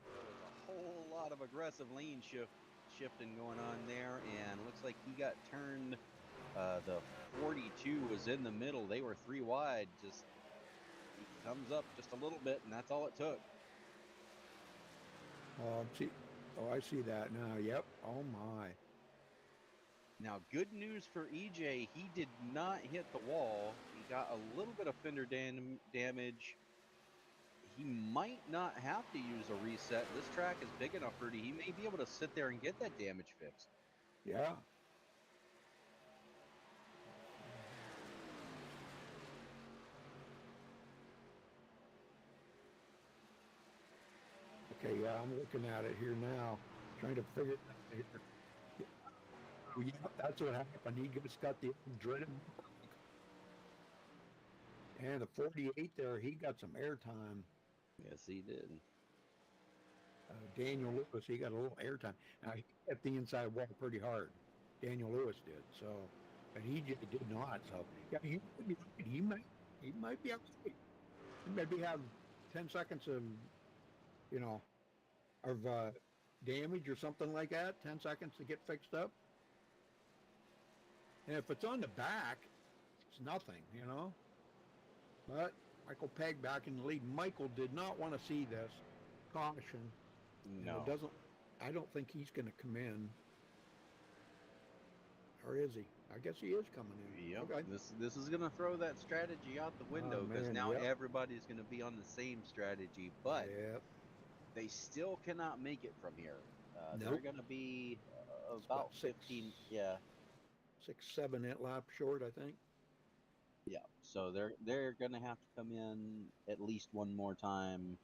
A whole lot of aggressive lane shifting going on there. And looks like he got turned. The 42 was in the middle. They were 3 wide. Just he comes up just a little bit, and that's all it took. I see that now. Yep. Oh my. Now, good news for EJ. He did not hit the wall. He got a little bit of fender damage. He might not have to use a reset. This track is big enough, Rudy. He may be able to sit there and get that damage fixed. Yeah. Okay, yeah, I'm looking at it here now, trying to figure it out here. Yeah, that's what happened. He just got the dreaded. And the 48 there, he got some airtime. Yes, he did. Daniel Lewis, he got a little airtime. Now, he hit the inside wall pretty hard. Daniel Lewis did. So, but he just did not. So, yeah, he might be outside. He maybe have 10 seconds of, of damage or something like that. 10 seconds to get fixed up. And if it's on the back, it's nothing, But Michael Pegg back in the lead. Michael did not want to see this. Caution. No. I don't think he's going to come in. Or is he? I guess he is coming in. Yep. Okay. This is going to throw that strategy out the window because now everybody's going to be on the same strategy. But they still cannot make it from here. They're going to be about 15. 6-7 laps short, I think. Yeah, so they're going to have to come in at least one more time.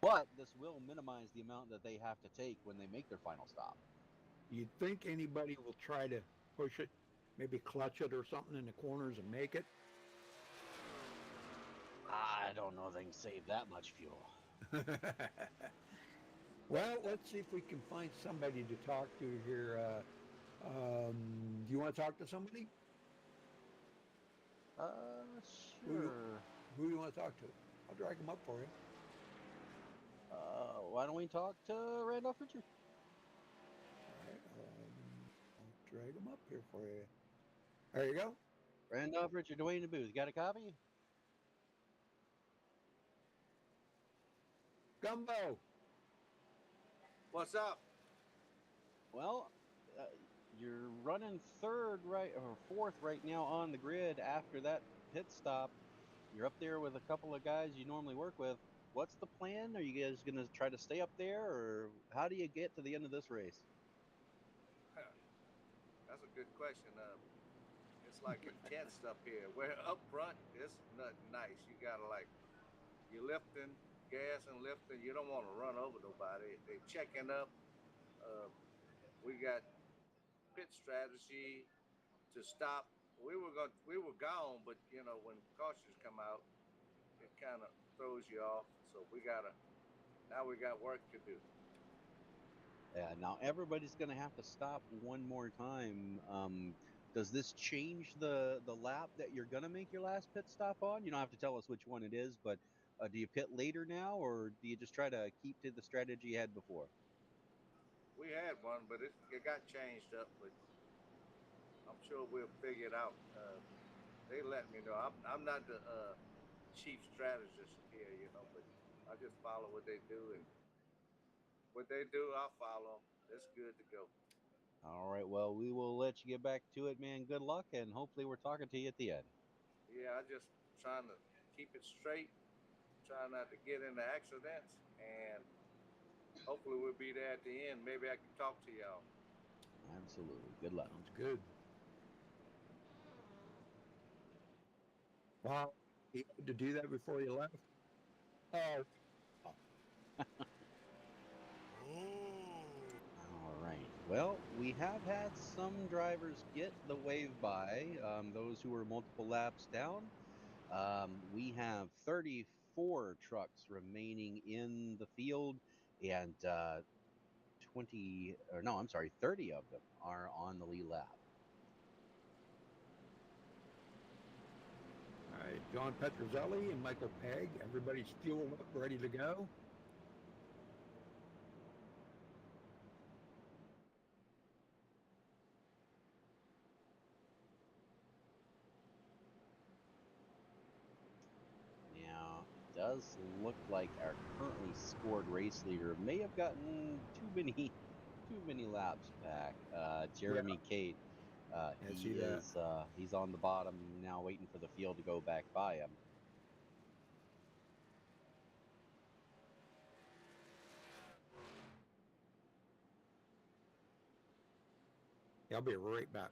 But this will minimize the amount that they have to take when they make their final stop. You'd think anybody will try to push it, maybe clutch it or something in the corners and make it? I don't know if they can save that much fuel. Well, let's see if we can find somebody to talk to here. Do you want to talk to somebody? Sure. Who do you want to talk to? I'll drag him up for you. Why don't we talk to Randolph Richard? All right, I'll drag him up here for you. There you go. Randolph Richard, Dwayne the booth. Got a copy? Gumbo. What's up? Well, you're running third right or fourth right now on the grid after that pit stop. You're up there with a couple of guys you normally work with. What's the plan? Are you guys going to try to stay up there, or how do you get to the end of this race? That's a good question. It's like intense up here. Where up front, it's not nice. You gotta you're lifting, gas and lifting. You don't want to run over nobody. They checking up. We got pit strategy to stop. We were gone, but you know when cautions come out, it kind of throws you off. So now we got work to do. Yeah, now everybody's going to have to stop one more time. Does this change the lap that you're going to make your last pit stop on? You don't have to tell us which one it is, but do you pit later now, or do you just try to keep to the strategy you had before? We had one, but it got changed up. But I'm sure we'll figure it out. They let me know. I'm not the chief strategist here, you know, but I just follow what they do, and what they do, I'll follow. It's good to go. All right, well, we will let you get back to it, man. Good luck, and hopefully we're talking to you at the end. Yeah, I just trying to keep it straight, trying not to get into accidents, and hopefully we'll be there at the end. Maybe I can talk to y'all. Absolutely. Good luck. Sounds good. Wow, you had to do that before you left? Oh. All right. Well, we have had some drivers get the wave by, those who were multiple laps down. We have 34 trucks remaining in the field, and 30 of them are on the lead lap. All right, John Petrozelli and Michael Pegg. Everybody's fueled up, ready to go. Now, it does look like our currently scored race leader may have gotten too many laps back. Jeremy Cate. He's on the bottom now, waiting for the field to go back by him. Yeah, I'll be right back.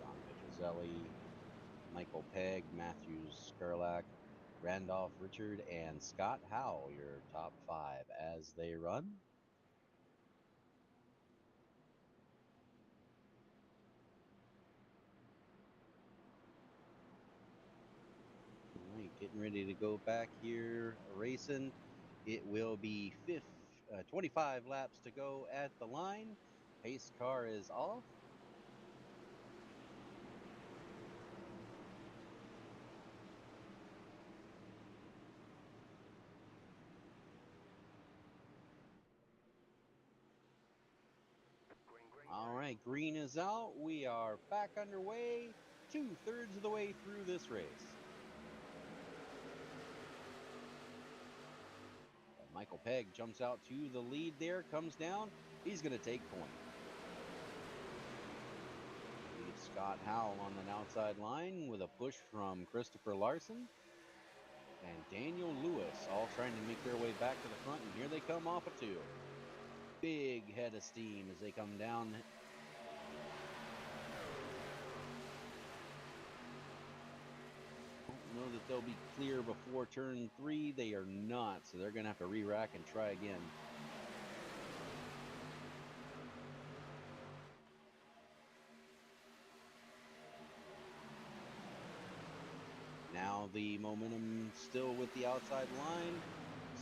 John Petrozelli, Michael Pegg, Matthew Skurlak, Randolph Richard, and Scott Howe, your top five as they run. All right, getting ready to go back here racing. It will be 25 laps to go at the line. Pace car is off. All right, green is out. We are back underway, 2/3 of the way through this race. Michael Pegg jumps out to the lead there, comes down. He's going to take point. Leads Scott Howell on an outside line with a push from Christopher Larson and Daniel Lewis, all trying to make their way back to the front, and here they come off a two. Big head of steam as they come down. Don't know that they'll be clear before turn 3. They are not, so they're going to have to re-rack and try again. Now the momentum still with the outside line.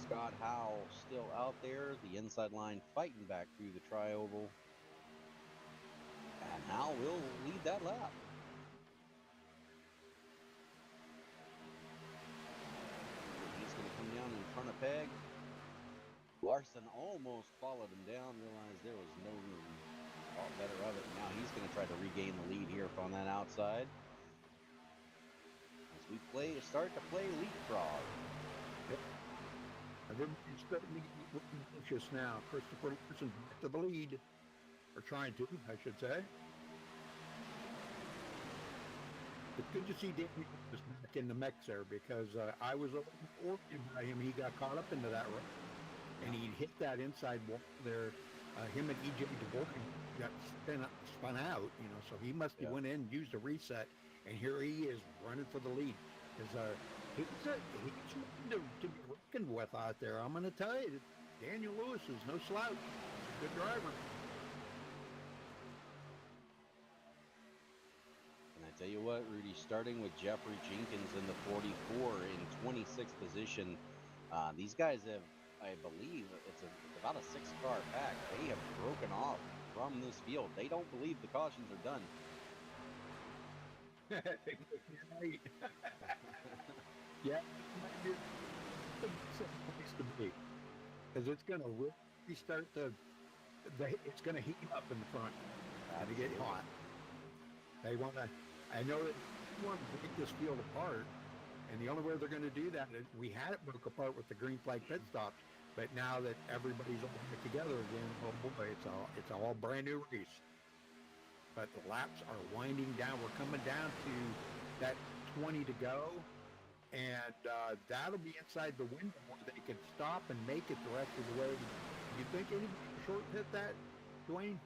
Scott Howell still out there. The inside line fighting back through the tri-oval. And Hal will lead that lap. He's going to come down in front of Peg. Larson almost followed him down, realized there was no room. Thought better of it. Now he's going to try to regain the lead here from that outside. As we start to play leapfrog. Yep. Everybody's starting to get anxious now. Christopher Larson back to the lead. Or trying to, I should say. It's good to see Danny was back in the mix there because I was a little worried by him. He got caught up into that run. And he hit that inside wall there. Him and E.J. DeVorkin got spun out, you know, so he must have went in and used a reset. And here he is running for the lead. Because he's something to be reckoned with out there. I'm going to tell you, Daniel Lewis is no slouch. He's a good driver. And I tell you what, Rudy, starting with Jeffrey Jenkins in the 44 in 26th position, these guys have, I believe, it's about a 6-car pack. They have broken off from this field. They don't believe the cautions are done. Right. Yeah, it's a place to be. Because it's going to really start it's going to heat up in the front. To get hot. They want to, I know that they want to break this field apart, and the only way they're going to do that is, we had it broke apart with the green flag pit stops, but now that everybody's all back together again, oh boy, it's all brand new race. But the laps are winding down. We're coming down to that 20 to go, and that'll be inside the window where they can stop and make it the rest of the way. Do you think anybody can short hit that, Dwayne?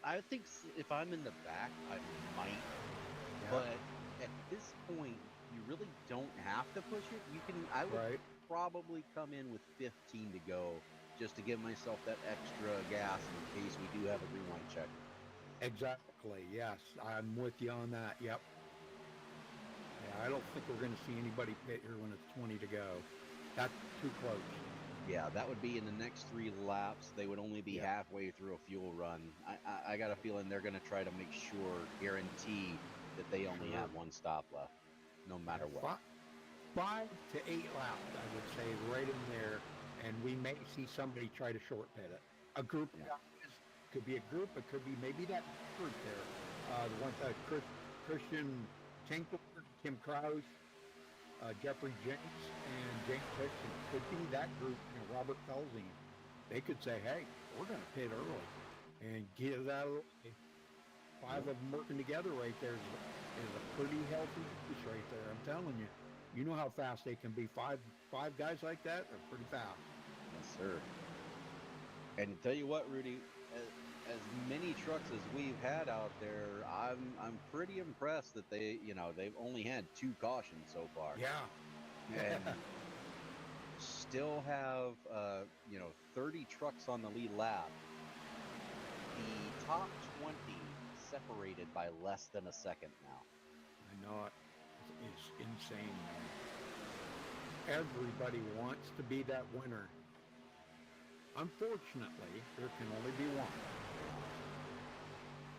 I think if I'm in the back, I might. Yeah. But at this point, you really don't have to push it. You can. I would probably come in with 15 to go, just to give myself that extra gas in case we do have a green light check. Exactly. Yes, I'm with you on that. Yep. Yeah, I don't think we're going to see anybody pit here when it's 20 to go. That's too close. Yeah, that would be in the next 3 laps. They would only be halfway through a fuel run. I got a feeling they're going to try to make sure, guarantee that they only have 1 stop left, no matter what. 5 to 8 laps, I would say, right in there, and we may see somebody try to short pit it. A group of guys, could be a group, it could be maybe that group there. The one Christian Tinkler, Tim Krause, Jeffrey James, and James Christian. Could be that group, Robert Felzine. They could say, hey, we're going to pit early and get it out of the way. 5 of them working together right there is a pretty healthy race right there, I'm telling you. You know how fast they can be. 5 guys like that are pretty fast. Yes, sir. And to tell you what, Rudy, as many trucks as we've had out there, I'm pretty impressed that they've only had 2 cautions so far. Yeah. And still have 30 trucks on the lead lap. The top 20 separated by less than a second now. I know it. It's insane, man. Everybody wants to be that winner. Unfortunately, there can only be one.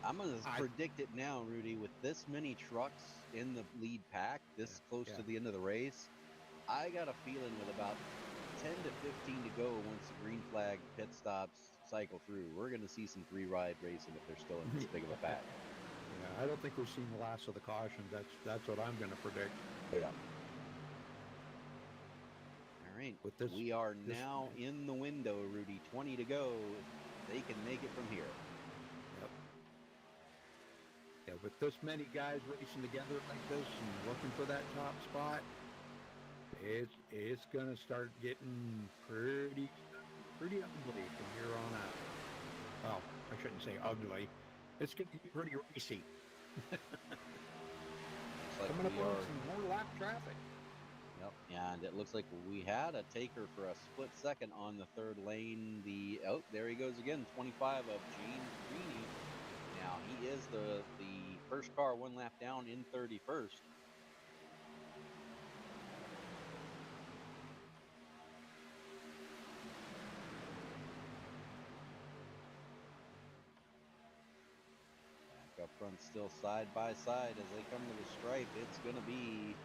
I'm going to predict it now, Rudy. With this many trucks in the lead pack, this close to the end of the race, I got a feeling with about 10 to 15 to go once the green flag pit stops cycle through, we're going to see some 3-ride racing if they're still in this big of a pack. Yeah, I don't think we've seen the last of the cautions. That's what I'm going to predict. Yeah. All right. We are now in the window, Rudy. 20 to go. They can make it from here. Yep. Yeah, with this many guys racing together like this and looking for that top spot, it's going to start getting pretty ugly from here on out. Well, I shouldn't say ugly. It's going to be pretty racy. Coming up on some more lap traffic. Yep, and it looks like we had a taker for a split second on the 3rd lane. There he goes again, 25 of Gene Greeny. Now he is the first car 1 lap down in 31st. front still side by side as they come to the stripe. It's going to be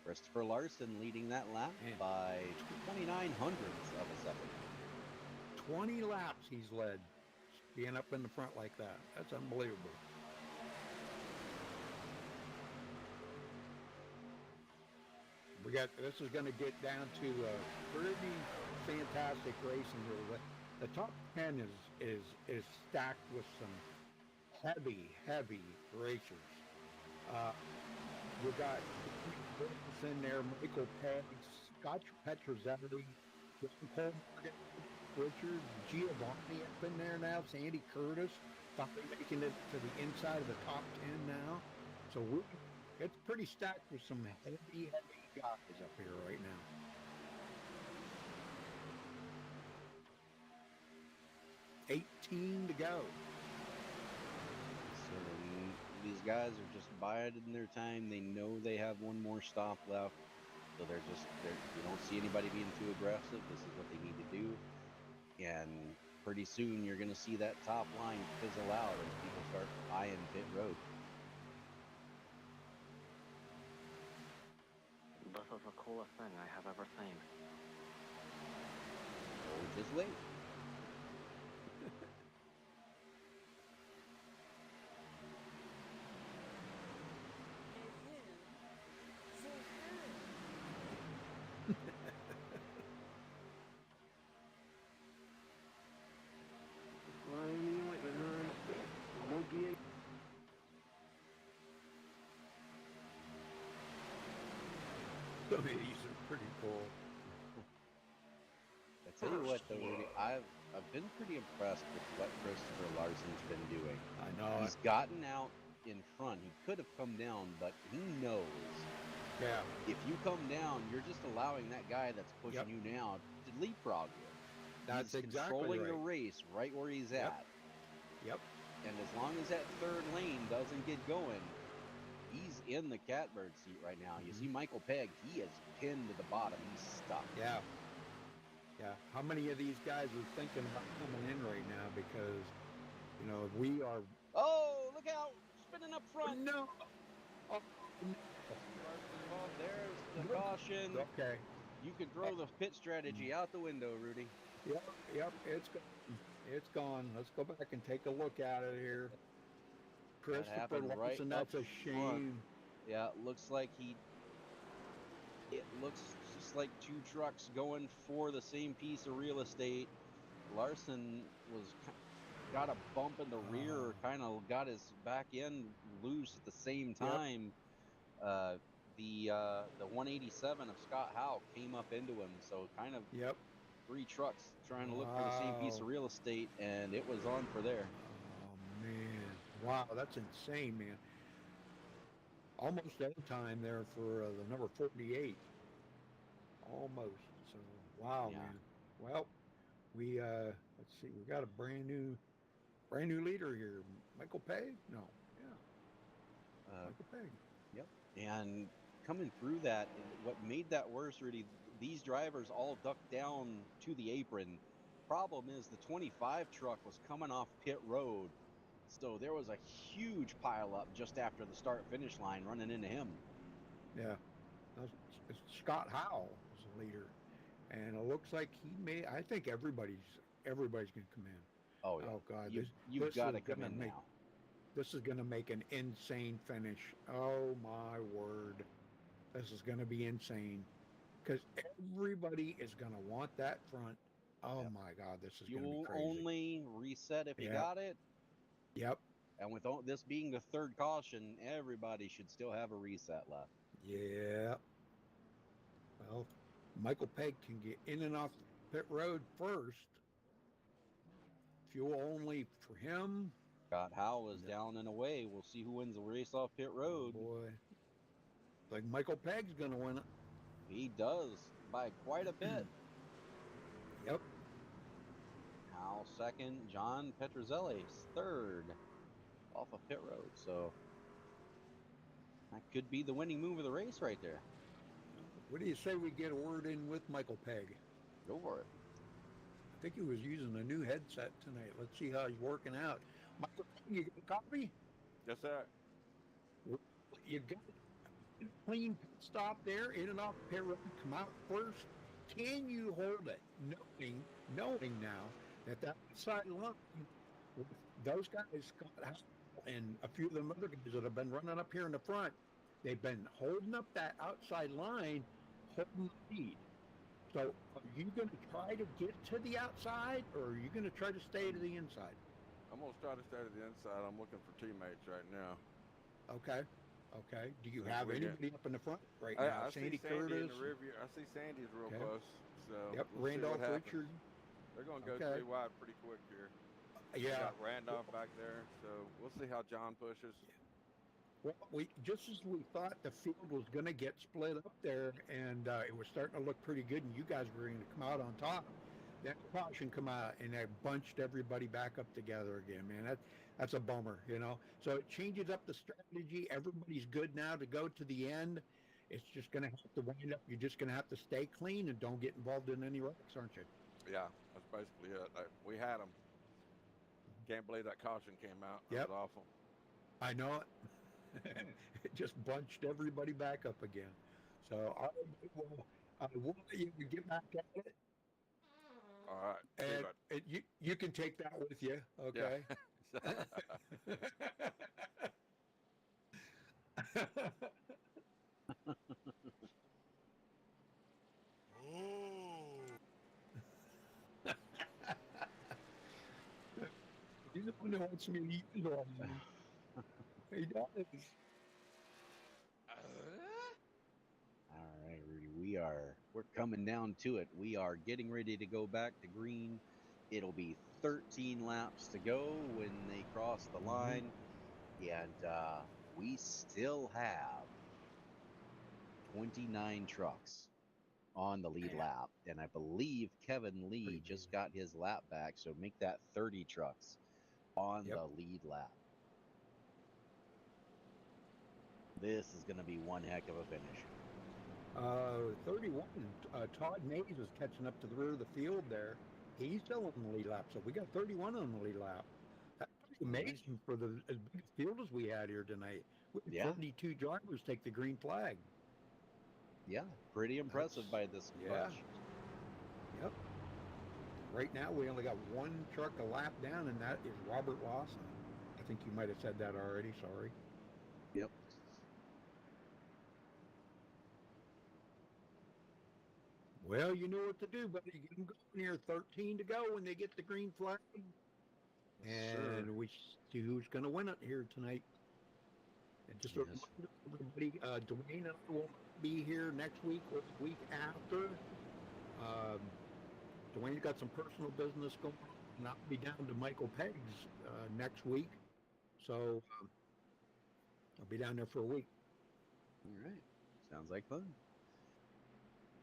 Christopher Larson leading that lap Man. by 29 hundredths of a second. 20 laps he's led, being up in the front like that. That's unbelievable. This is going to get down to pretty fantastic racing here. The top 10 is stacked with some heavy racers. You got in there, Michael Pegg, Scott Petrozelli, Cole Morgan, Richard Giovanni up in there now, Sandy Curtis, finally making it to the inside of the top 10 now. So it's pretty stacked with some heavy guys up here right now. $18 to go. So these guys are just biding their time. They know they have one more stop left. So you don't see anybody being too aggressive. This is what they need to do. And pretty soon you're going to see that top line fizzle out as people start eyeing pit road. This is the coolest thing I have ever seen. Oh, just wait. Some of these are pretty cool. I tell you what, though, Rudy, I've been pretty impressed with what Christopher Larson's been doing. I know. He's gotten out in front. He could have come down, but he knows. Yeah. If you come down, you're just allowing that guy that's pushing you now to leapfrog you. That's he's exactly controlling right. the race right where he's at. Yep. And as long as that third lane doesn't get going, he's in the catbird seat right now. You see Michael Pegg, he is pinned to the bottom. He's stuck. Yeah. Yeah. How many of these guys are thinking about coming in right now? Because, you know, we are... Oh, look out! Spinning up front. No! Oh, there's the caution. okay. You could throw the pit strategy out the window, Rudy. Yep, it's gone. It's gone. Let's go back and take a look at it here. Christopher happened right Larson, that's up a shame. Yeah, it looks like it looks just like two trucks going for the same piece of real estate. Larson got a bump in the rear, kind of got his back end loose at the same time. The 187 of Scott Howe came up into him, so kind of three trucks trying to look for the same piece of real estate, and it was on for there. Oh man, wow, that's insane, man. Almost end time there for the number 48. Almost. So wow, man. Well, we let's see, we got a brand new leader here. Michael Pegg? No, Michael Pegg. Yep. And coming through that, what made that worse, Rudy, these drivers all ducked down to the apron. Problem is the 25 truck was coming off pit road, so there was a huge pile up just after the start finish line running into him. Yeah, Scott Howe was the leader, and it looks like I think everybody's gonna come in. Oh yeah. Oh God, you've got to come in now. This is gonna make an insane finish. Oh my word, this is gonna be insane, because everybody is gonna want that front. Oh my God, this is gonna be crazy. You'll only reset if you got it. Yep. And with this being the third caution, everybody should still have a reset left. Yeah. Well, Michael Pegg can get in and off pit road first. Fuel only for him. Scott Howe is down and away. We'll see who wins the race off pit road. Oh boy. Like Michael Pegg's going to win it. He does by quite a bit. Yep. Howe second. John Petrozelli third off of pit road. So that could be the winning move of the race right there. What do you say we get a word in with Michael Pegg? Go for it. I think he was using a new headset tonight. Let's see how he's working out. Michael, you got a copy? Yes, sir. You got a clean pit stop there, in and off pit road, come out first. Can you hold it, knowing now that outside line, with those guys, Scott Howell and a few of them other guys that have been running up here in the front, they've been holding up that outside line, holding the lead. So are you going to try to get to the outside, or are you going to try to stay to the inside? I'm gonna try to stay to the inside. I'm looking for teammates right now. Okay. Okay. Do you So have we anybody up in the front right I, now? I see Sandy in Curtis. the rear view. I see Sandy's real Okay. close. So Yep. we'll Randolph see what happens. Richard. They're gonna go Okay. 3 wide pretty quick here. We Yeah. got Randolph back there, so we'll see how John pushes. Well, just as we thought the field was going to get split up there, and it was starting to look pretty good, and you guys were going to come out on top. That caution come out, and they bunched everybody back up together again, man. That's a bummer, you know. So it changes up the strategy. Everybody's good now to go to the end. It's just going to have to wind up. You're just going to have to stay clean and don't get involved in any wrecks, aren't you? Yeah, that's basically it. We had them. Can't believe that caution came out. That Yep. was awful. I know it. It just bunched everybody back up again. So I will let you get back at it. All right. See you, And bud. you can take that with you, okay? He's the one that wants me to eat it all. He does. All right, Rudy, we're coming down to it. We are getting ready to go back to green. It'll be 13 laps to go when they cross the line, and we still have 29 trucks on the lead lap, and I believe Kevin Lee just got his lap back, so make that 30 trucks on the lead lap. This is going to be one heck of a finish. 31, Todd Mays is catching up to the rear of the field there. He's still on the lead lap, so we got 31 on the lead lap. That's pretty amazing for the as big a field as we had here tonight. We had 32 drivers take the green flag. Yeah, pretty impressive by this bunch. Yep. Right now, we only got one truck a lap down, and that is Robert Lawson. I think you might have said that already. Sorry. Yep. Well, you know what to do, buddy. Get them going here. 13 to go when they get the green flag. And we see who's going to win it here tonight. And just a reminder, everybody, Dwayne and I won't be here next week or the week after. Dwayne's got some personal business going on, and I'll be down to Michael Pegg's next week. So I'll be down there for a week. All right. Sounds like fun.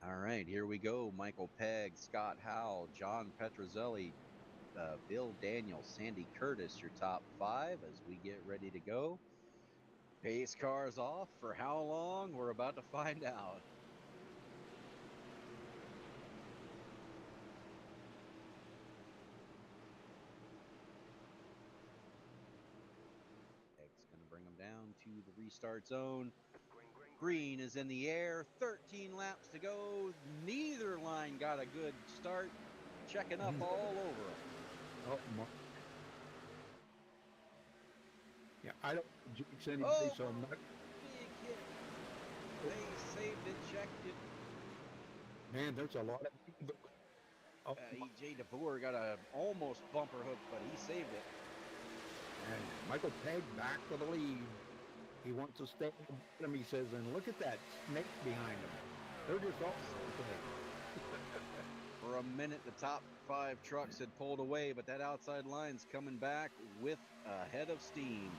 All right, here we go. Michael Pegg, Scott Howell, John Petrozelli, Bill Daniels, Sandy Curtis, your top 5 as we get ready to go. Pace cars off. For how long? We're about to find out. Pegg's going to bring them down to the restart zone. Green is in the air. 13 laps to go. Neither line got a good start. Checking up all over them. Oh, yeah, I don't jinx anybody, so I'm not. Big hit. They saved it, checked it. Man, there's a lot of. EJ DeVore got a almost bumper hook, but he saved it. And Michael Pegg back to the lead. He wants to stay in the bottom, he says, and look at that snake behind him. They're just all For a minute, the top 5 trucks had pulled away, but that outside line's coming back with a head of steam.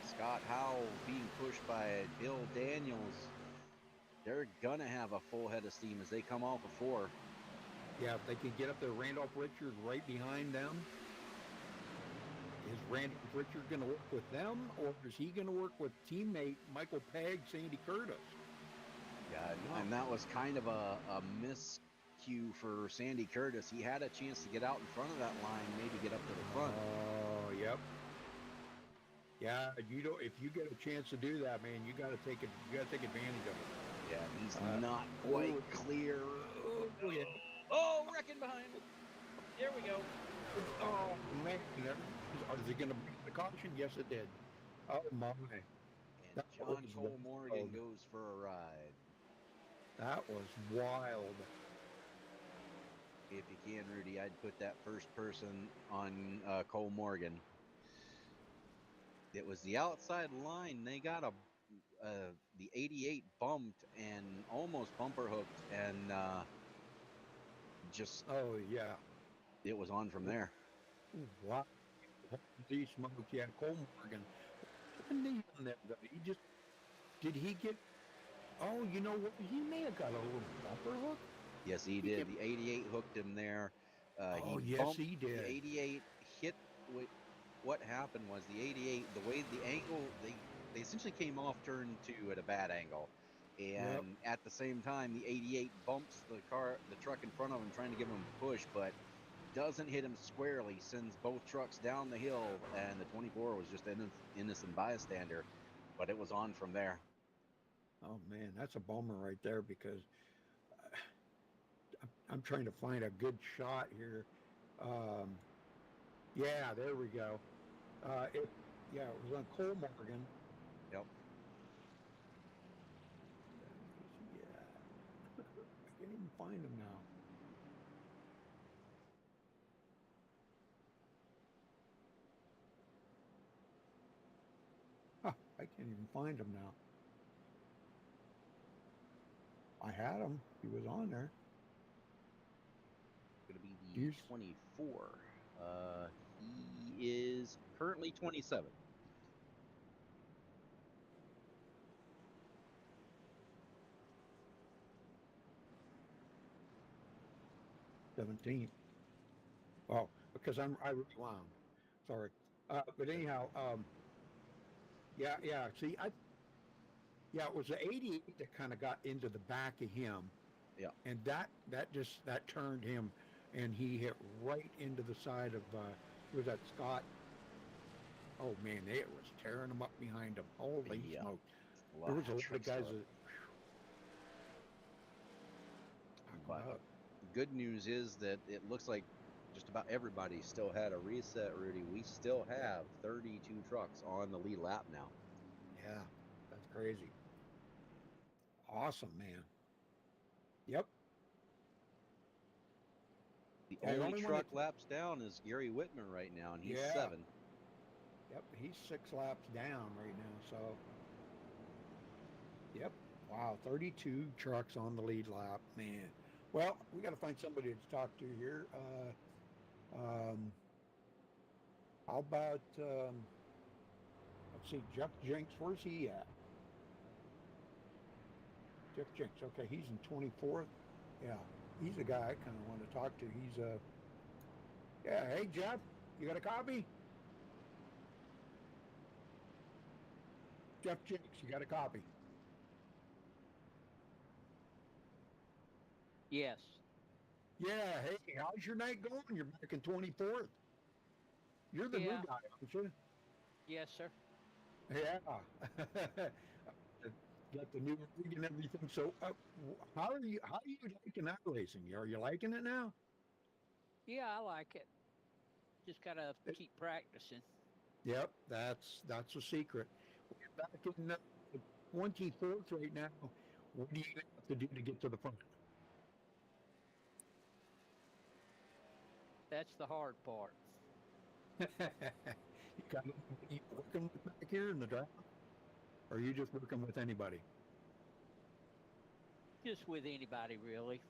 Scott Howell being pushed by Bill Daniels. They're going to have a full head of steam as they come off of 4. Yeah, if they can get up there, Randolph Richard right behind them. Is Randolph Richard going to work with them, or is he going to work with teammate Michael Pegg, Sandy Curtis? Yeah, and that was kind of a miscue for Sandy Curtis. He had a chance to get out in front of that line, maybe get up to the front. Oh, yep. Yeah, you don't. If you get a chance to do that, man, you got to take it. You got to take advantage of it. Yeah, he's not quite clear. Oh yeah. Oh, wrecking behind him. There we go. Oh man, is it going to break the caution? Yes, it did. Oh my. And That John was Cole Morgan wild. goes for a ride. That was wild. If you can, Rudy, I'd put that first person on Cole Morgan. It was the outside line. They got the 88 bumped and almost bumper hooked, and just Oh yeah. it was on from there. Wow. Holy smokes! Yeah, Cole Morgan. What knee on that though? Did he get? Oh, you know what? He may have got a little bumper hook. Yes, he did. The 88 hooked him there. Oh, He yes, bumped he did. The 88 hit. What happened was the 88, the way the angle, they essentially came off turn 2 at a bad angle. And at the same time, the 88 bumps the truck in front of him, trying to give him a push, but doesn't hit him squarely, sends both trucks down the hill, and the 24 was just an innocent bystander, but it was on from there. Oh man, that's a bummer right there because I'm trying to find a good shot here. Yeah, there we go. It was on Cole Morgan. Yep. Yeah, I can't even find him now. Huh, I can't even find him now. I had him. He was on there. Going to be the 24. He is currently 27. Oh, because I rewound. Sorry. But anyhow, yeah. See, it was the 88 that kind of got into the back of him. Yeah. And that turned him, and he hit right into the side of was that Scott? Oh man, it was tearing him up behind him. Holy smoke! There was a lot of guys that. But good news is that it looks like just about everybody still had a reset, Rudy. We still have 32 trucks on the lead lap now. Yeah, that's crazy. Awesome, man. Yep. The only truck laps down is Gary Whitmer right now, and he's 7. Yep, he's 6 laps down right now, so. Yep. Wow, 32 trucks on the lead lap, man. Well, we got to find somebody to talk to here. How about, let's see, Jeff Jenks, where's he at? Jeff Jenks, okay, he's in 24th. Yeah, he's the guy I kind of want to talk to. He's, yeah, hey, Jeff, you got a copy? Jeff Jenks, you got a copy? Yes. Yeah, hey, how's your night going? You're back in 24th. You're the new guy, aren't you? Yes, sir. Yeah. Got the new rig and everything. So, how are you liking iRacing? Are you liking it now? Yeah, I like it. Just gotta keep practicing. Yep, that's the secret. We're back in 24th right now. What do you have to do to get to the front? That's the hard part. You working with back here in the draft? Or are you just working with anybody? Just with anybody, really.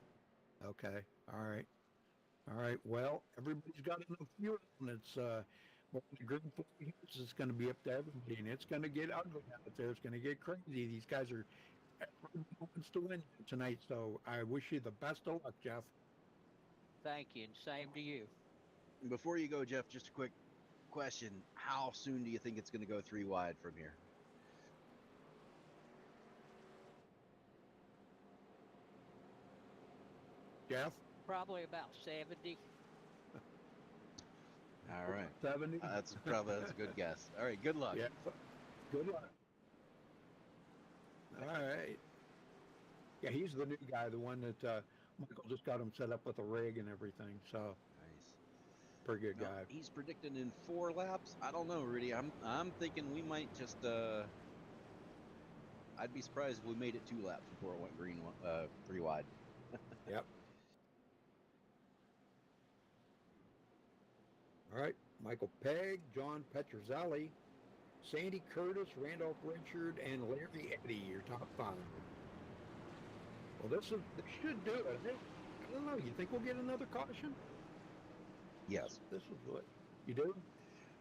Okay. All right. Well, everybody's got enough fuel, and it's when the Green Flag hits, it's going to be up to everybody, and it's going to get ugly out there. It's going to get crazy. These guys are everybody wants to win tonight, so I wish you the best of luck, Jeff. Thank you, and same to you. Before you go, Jeff, just a quick question. How soon do you think it's going to go 3 wide from here? Jeff? Probably about 70. All right. 70. That's a good guess. All right, good luck. Yeah. Good luck. All right. Yeah, he's the new guy, the one that Michael just got him set up with a rig and everything. So Nice. pretty good No, guy. he's predicting in 4 laps. I don't know, Rudy. I'm thinking we might just I'd be surprised if we made it 2 laps before it went green 3 wide. Yep. All right. Michael Pegg, John Petrozelli, Sandy Curtis, Randolph Richard, and Larry Eddy, your top 5. Well, this should do it. I don't know. You think we'll get another caution? Yes. This is what you do.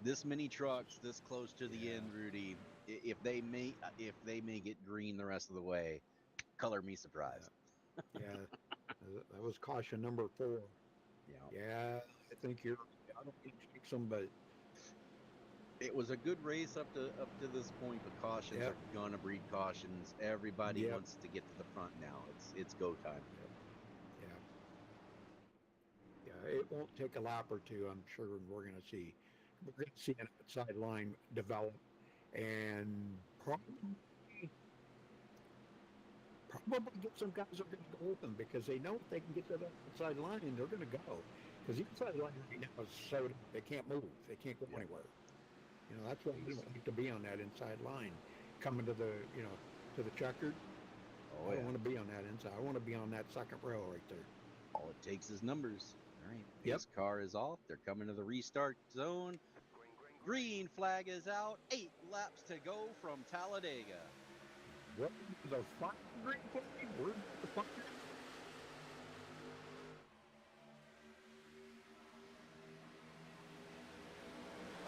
This many trucks this close to the Yeah. end, Rudy. If they make it green the rest of the way, color me surprised. Yeah, that was caution number 4. Yeah. Yeah, I think you're. I don't think fix them, but It was a good race up to this point, but cautions Yep. are gonna breed cautions. Everybody Yep. wants to get to the front now. It's go time. yeah, it won't take a lap or 2. I'm sure we're going to see an outside line develop, and probably get some guys that are going to go with them because they know if they can get to that outside line, they're going to go. Because the outside line right now is so they can't move, they can't go anywhere. You know, that's why you don't like to be on that inside line, coming to the to the checkered. Oh I yeah. don't want to be on that inside. I want to be on that second row right there. All it takes is numbers. All right. Yep. His car is off. They're coming to the restart zone. Green flag is out. 8 laps to go from Talladega. What the fuck? Green flag? Where's the fuck?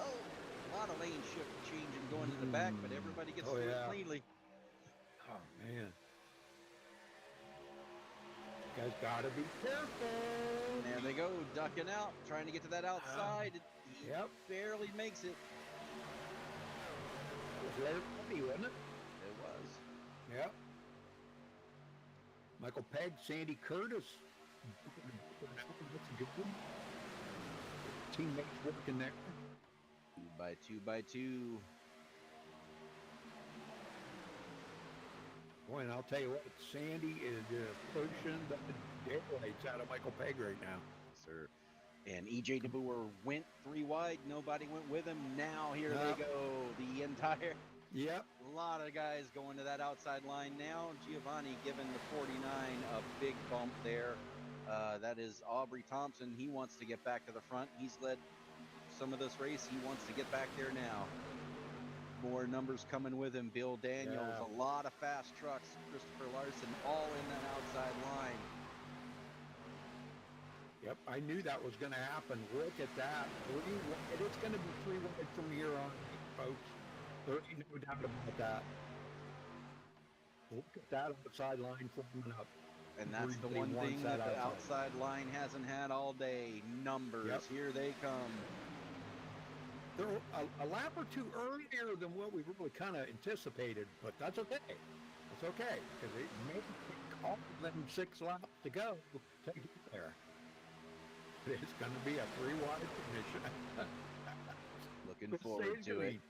Oh, a lot of lane shift changing going in the back, but everybody gets through it cleanly. Oh man. You guys gotta be careful. There they go, ducking out, trying to get to that outside. He Yep. barely makes it. It was Larry Eddy, wasn't it? It was. Yep. Michael Pegg, Sandy Curtis. That's a good one. Teammates working there. 2 by 2 by 2. Boy, and I'll tell you what, Sandy is just pushing the daylights out of Michael Pegg right now. Sir. And EJ DeBoer went 3 wide. Nobody went with him. Now here they go. The entire Yep. lot of guys going to that outside line now. Giovanni giving the 49 a big bump there. That is Aubrey Thompson. He wants to get back to the front. He's led some of this race. He wants to get back there now. More numbers coming with him. Bill Daniels, Yeah. a lot of fast trucks. Christopher Larson, all in that outside line. Yep, I knew that was going to happen. Look at that. It's going to be 3 wide from here on, folks. There ain't no doubt about that. Look at that outside line forming up. And that's the Everybody one wants thing that that the outside. outside line hasn't had all day. Numbers. Yep. Here they come. They're a lap or 2 earlier than what we really kind of anticipated, but that's okay. That's okay, because it may take all of them 6 laps to go to get there. It's going to be a 3 wide finish. Looking Say forward to it. green.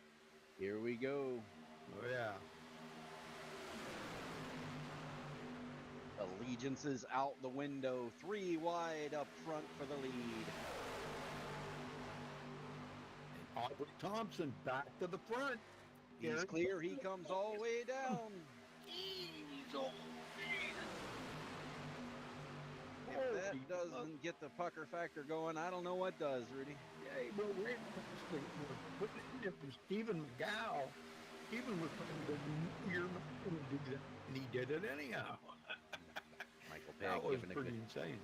Here we go. Oh, yeah. Allegiances out the window. 3 wide up front for the lead. Aubrey Thompson back to the front. He's clear. He comes all the way down. He's over If there. that doesn't get the pucker factor going, I don't know what does, Rudy. Yeah, well, we're putting it in for Stephen McGow. Stephen was putting you're not going to do that, and he did it anyhow. Michael That Pegg was giving a pretty good. insane.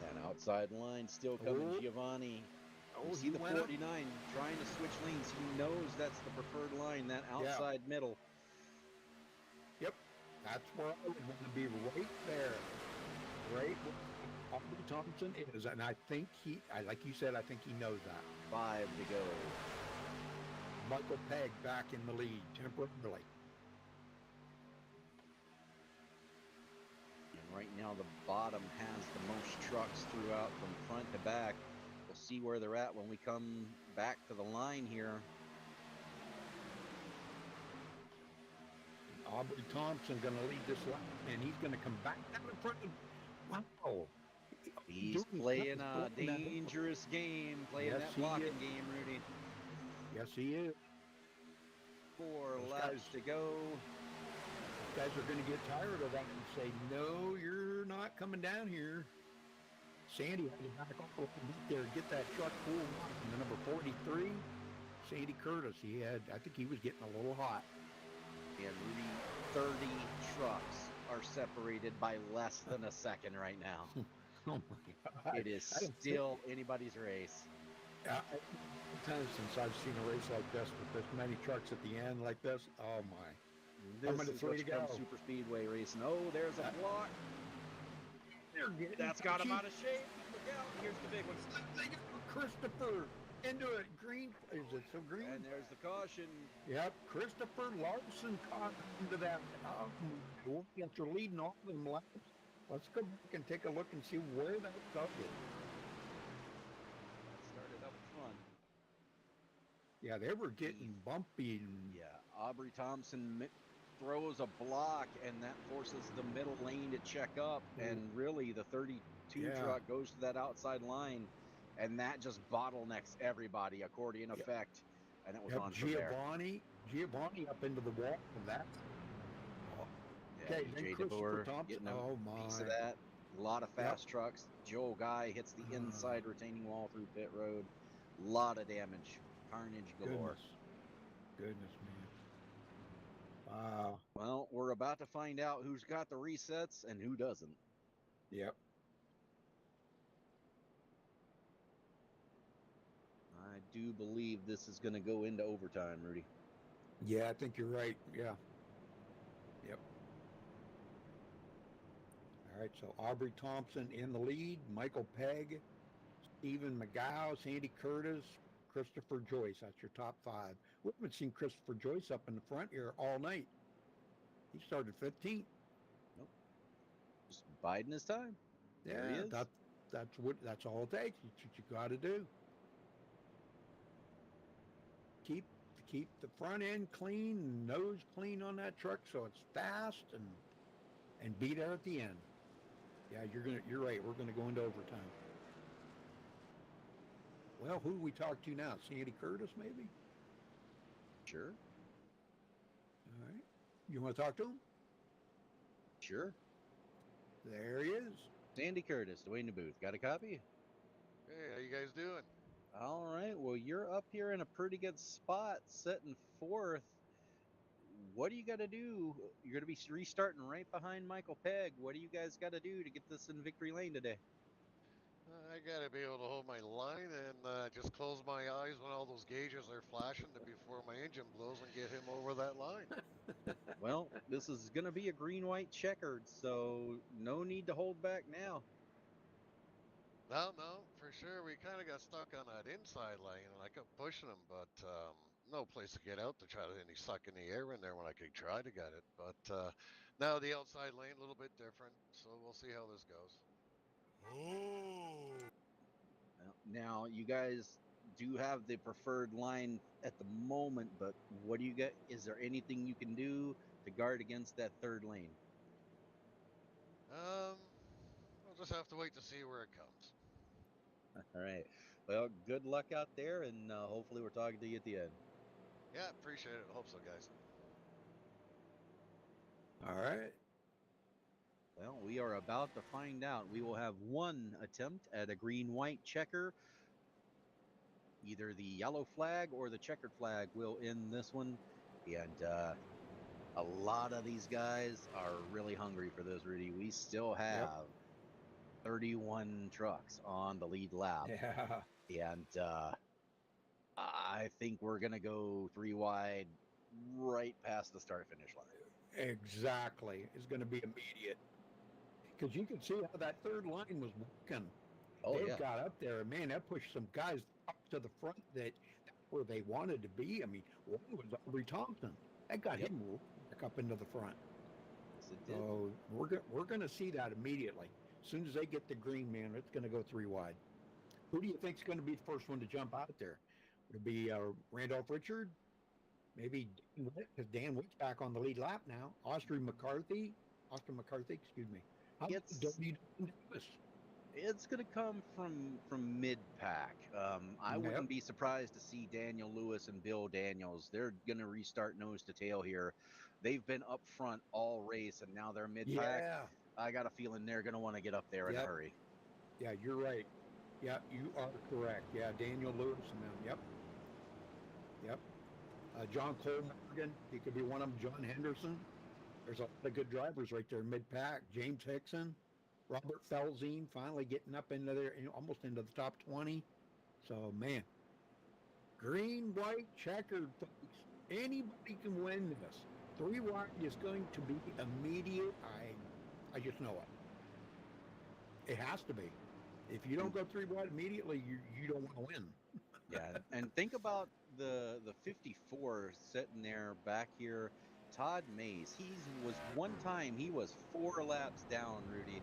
That outside line still coming. Oh. Giovanni. Oh, You see he the went up. 49 trying to switch lanes. He knows that's the preferred line, that outside middle. Yep, that's where I would want to be, right there. Right where Aubrey Thompson is, and I think like you said, I think he knows that. 5 to go. Michael Pegg back in the lead temporarily. And Right now, the bottom has the most trucks throughout from front to back. We'll see where they're at when we come back to the line here. Aubrey Thompson going to lead this lap, and he's going to come back down in front of. Wow. He's playing a dangerous game, playing Yes, that he blocking is. game, Rudy. Yes, he is. 4 Those laps guys- to go. Guys are going to get tired of that and say, no, you're not coming down here. Sandy had to back off a little bit there, get that truck full. And the number 43, Sandy Curtis, I think he was getting a little hot. And Rudy, 30 trucks are separated by less than a second right now. Oh my God. It is I don't still anybody's race. Times since I've seen a race like this with this many trucks at the end like this. Oh my. This minute is three what's to go. from super speedway racing. Oh, there's a block. They're getting That's got him out of shape. Look out. Here's the big one. Christopher into it. Green. Is it so green? And there's the caution. Yep. Christopher Larson caught into that. Oh, after leading all of them laps. Let's go back and take a look and see where that stuff is. That started up front. Yeah, they were getting bumpy. Yeah, Aubrey Thompson throws a block, and that forces the middle lane to check up. And really, the 32 Yeah. truck goes to that outside line, and that just bottlenecks everybody, accordion Yep. effect. And it was Yep, on from there. Giovanni up into the wall from that. Yeah, Okay, then EJ Christopher DeBoer Thompson. getting a Oh piece my. of that. A lot of fast trucks. Joe Guy hits the inside retaining wall through pit road. A lot of damage. Carnage galore. Goodness, man. Wow. Well, we're about to find out who's got the resets and who doesn't. Yep. I do believe this is going to go into overtime, Rudy. Yeah, I think you're right. Yeah. Yep. All right, so Aubrey Thompson in the lead, Michael Pegg, Stephen McGow, Sandy Curtis, Christopher Joyce. That's your top 5. We haven't seen Christopher Joyce up in the front here all night. He started 15th. Nope. Just biding his time. There he is. That's all it takes. That's what you got to do. Keep the front end clean, nose clean on that truck, so it's fast and be there at the end. Yeah, you're right. We're gonna go into overtime. Well, who do we talk to now? Sandy Curtis, maybe? Sure. All right. You want to talk to him? Sure. There he is. Sandy Curtis, Dwayne in the booth. Got a copy? Hey, how you guys doing? All right. Well, you're up here in a pretty good spot, sitting 4th. What do you got to do? You're going to be restarting right behind Michael Pegg. What do you guys got to do to get this in victory lane today? I gotta be able to hold my line and just close my eyes when all those gauges are flashing before my engine blows and get him over that line. Well, this is going to be a green-white checkered, so no need to hold back now. No, for sure. We kind of got stuck on that inside lane, and I kept pushing him, but no place to get out to try to any suck any air in there when I could try to get it. But now the outside lane a little bit different, so we'll see how this goes. Now, you guys do have the preferred line at the moment, but what do you get? Is there anything you can do to guard against that third lane? We'll just have to wait to see where it comes. All right. Well, good luck out there, and hopefully we're talking to you at the end. Yeah, appreciate it. I hope so, guys. All right. Well, we are about to find out. We will have one attempt at a green-white checker. Either the yellow flag or the checkered flag will end this one. And a lot of these guys are really hungry for this, Rudy. We still have 31 trucks on the lead lap. Yeah. And I think we're going to go 3 wide right past the start-finish line. Exactly. It's going to be immediate. Because you can see how that third line was working. Oh, They yeah. got up there, and man, that pushed some guys up to the front that's where they wanted to be. I mean, one was Aubrey Thompson. That got him back up into the front. it did. So we're gonna see that immediately. As soon as they get the green, man, it's gonna go 3 wide. Who do you think's going to be the first one to jump out there? Would it be Randolph Richard? Maybe Dan Witt, because Dan Witt's back on the lead lap now. Austin McCarthy, excuse me. How about It's- W. Davis? It's going to come from mid pack. I Yep. wouldn't be surprised to see Daniel Lewis and Bill Daniels. They're going to restart nose to tail here. They've been up front all race, and now they're mid pack. Yeah, I got a feeling they're going to want to get up there in a Yep. hurry. yeah, you're right. Yeah, you are correct. Yeah, Daniel Lewis and them. Yep. John Cole Morgan, he could be one of them. John Henderson. There's a lot of good drivers right there mid pack. James Hickson, Robert Felzine finally getting up into there, almost into the top 20. So, man, green, white, checkered, folks. Anybody can win this. 3 wide is going to be immediate. I just know it. It has to be. If you don't go 3 wide immediately, you don't want to win. Yeah, and think about the 54 sitting there back here. Todd Mays, one time he was 4 laps down, Rudy.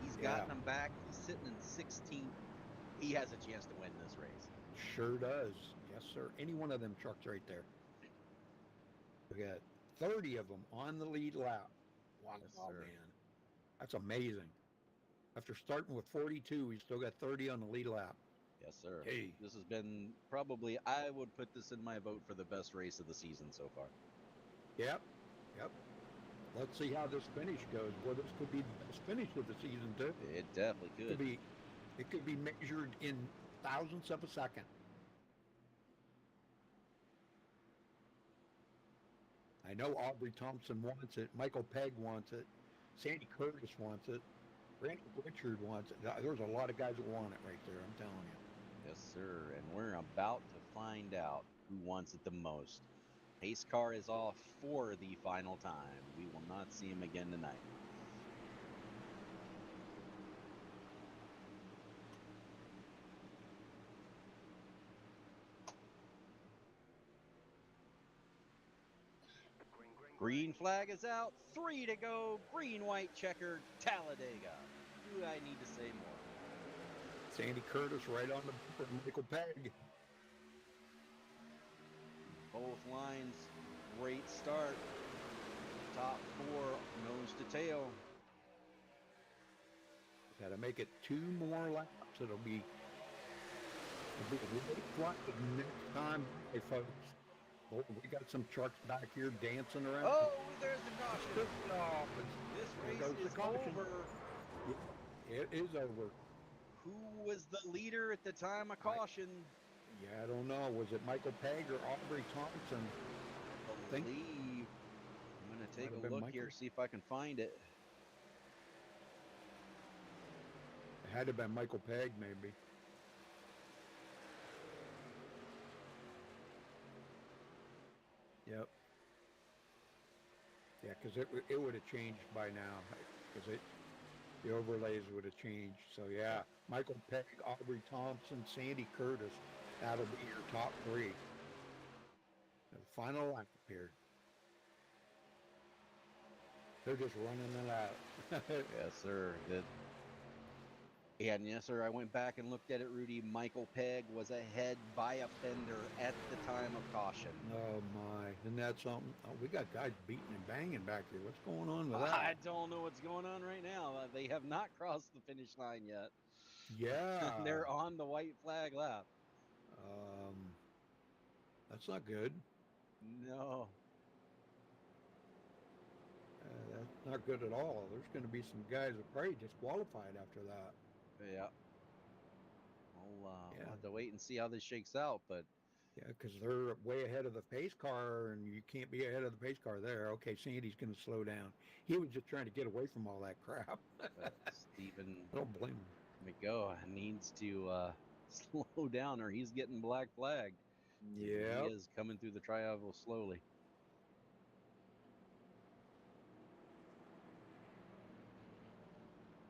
He's gotten him back. He's sitting in 16th. He has a chance to win this race. Sure does. Yes, sir. Any one of them trucks right there. We got 30 of them on the lead lap. Wow, Yes, sir. man. That's amazing. After starting with 42, he's still got 30 on the lead lap. Yes, sir. Hey. This has been probably, I would put this in my vote for the best race of the season so far. Yep. Let's see how this finish goes. Well, this could be the best finish of the season, too. It definitely could. It could be measured in thousandths of a second. I know Aubrey Thompson wants it. Michael Pegg wants it. Sandy Curtis wants it. Randy Richard wants it. There's a lot of guys that want it right there, I'm telling you. Yes, sir. And we're about to find out who wants it the most. Pace car is off for the final time. We will not see him again tonight. Green flag is out. 3 to go. Green, white, checkered, Talladega. Do I need to say more? Sandy Curtis right on the bumper. Michael Pegg. Both lines, great start. Top 4, nose to tail. Got to make it 2 more laps. It'll be a really flat next time, hey folks. Oh, we got some trucks back here dancing around. Oh, there's the caution. Oh, This goes race the is caution. over. it is over. Who was the leader at the time of caution? Yeah, I don't know. Was it Michael Pegg or Aubrey Thompson? I think- believe. I'm going to take Might have a been look Michael. here, see if I can find it. It had to have been Michael Pegg, maybe. Yep. Yeah, because it would have changed by now. Because the overlays would have changed. So yeah, Michael Pegg, Aubrey Thompson, Sandy Curtis. That'll be your top 3. The final lap here. They're just running it out. Yes, sir. Good. And yes, sir, I went back and looked at it, Rudy. Michael Pegg was ahead by a fender at the time of caution. Oh my, isn't that something? Oh, we got guys beating and banging back here. What's going on with I that? don't know what's going on right now. They have not crossed the finish line yet. Yeah. They're on the white flag lap. That's not good. No. That's not good at all. There's going to be some guys that probably disqualified after that. Yeah. We'll Yeah. have to wait and see how this shakes out, but Yeah, because they're way ahead of the pace car, and you can't be ahead of the pace car there. Okay, Sandy's going to slow down. He was just trying to get away from all that crap. Stephen I don't blame him. McGough needs to slow down or he's getting black flagged. Yeah. He is coming through the tri-oval slowly.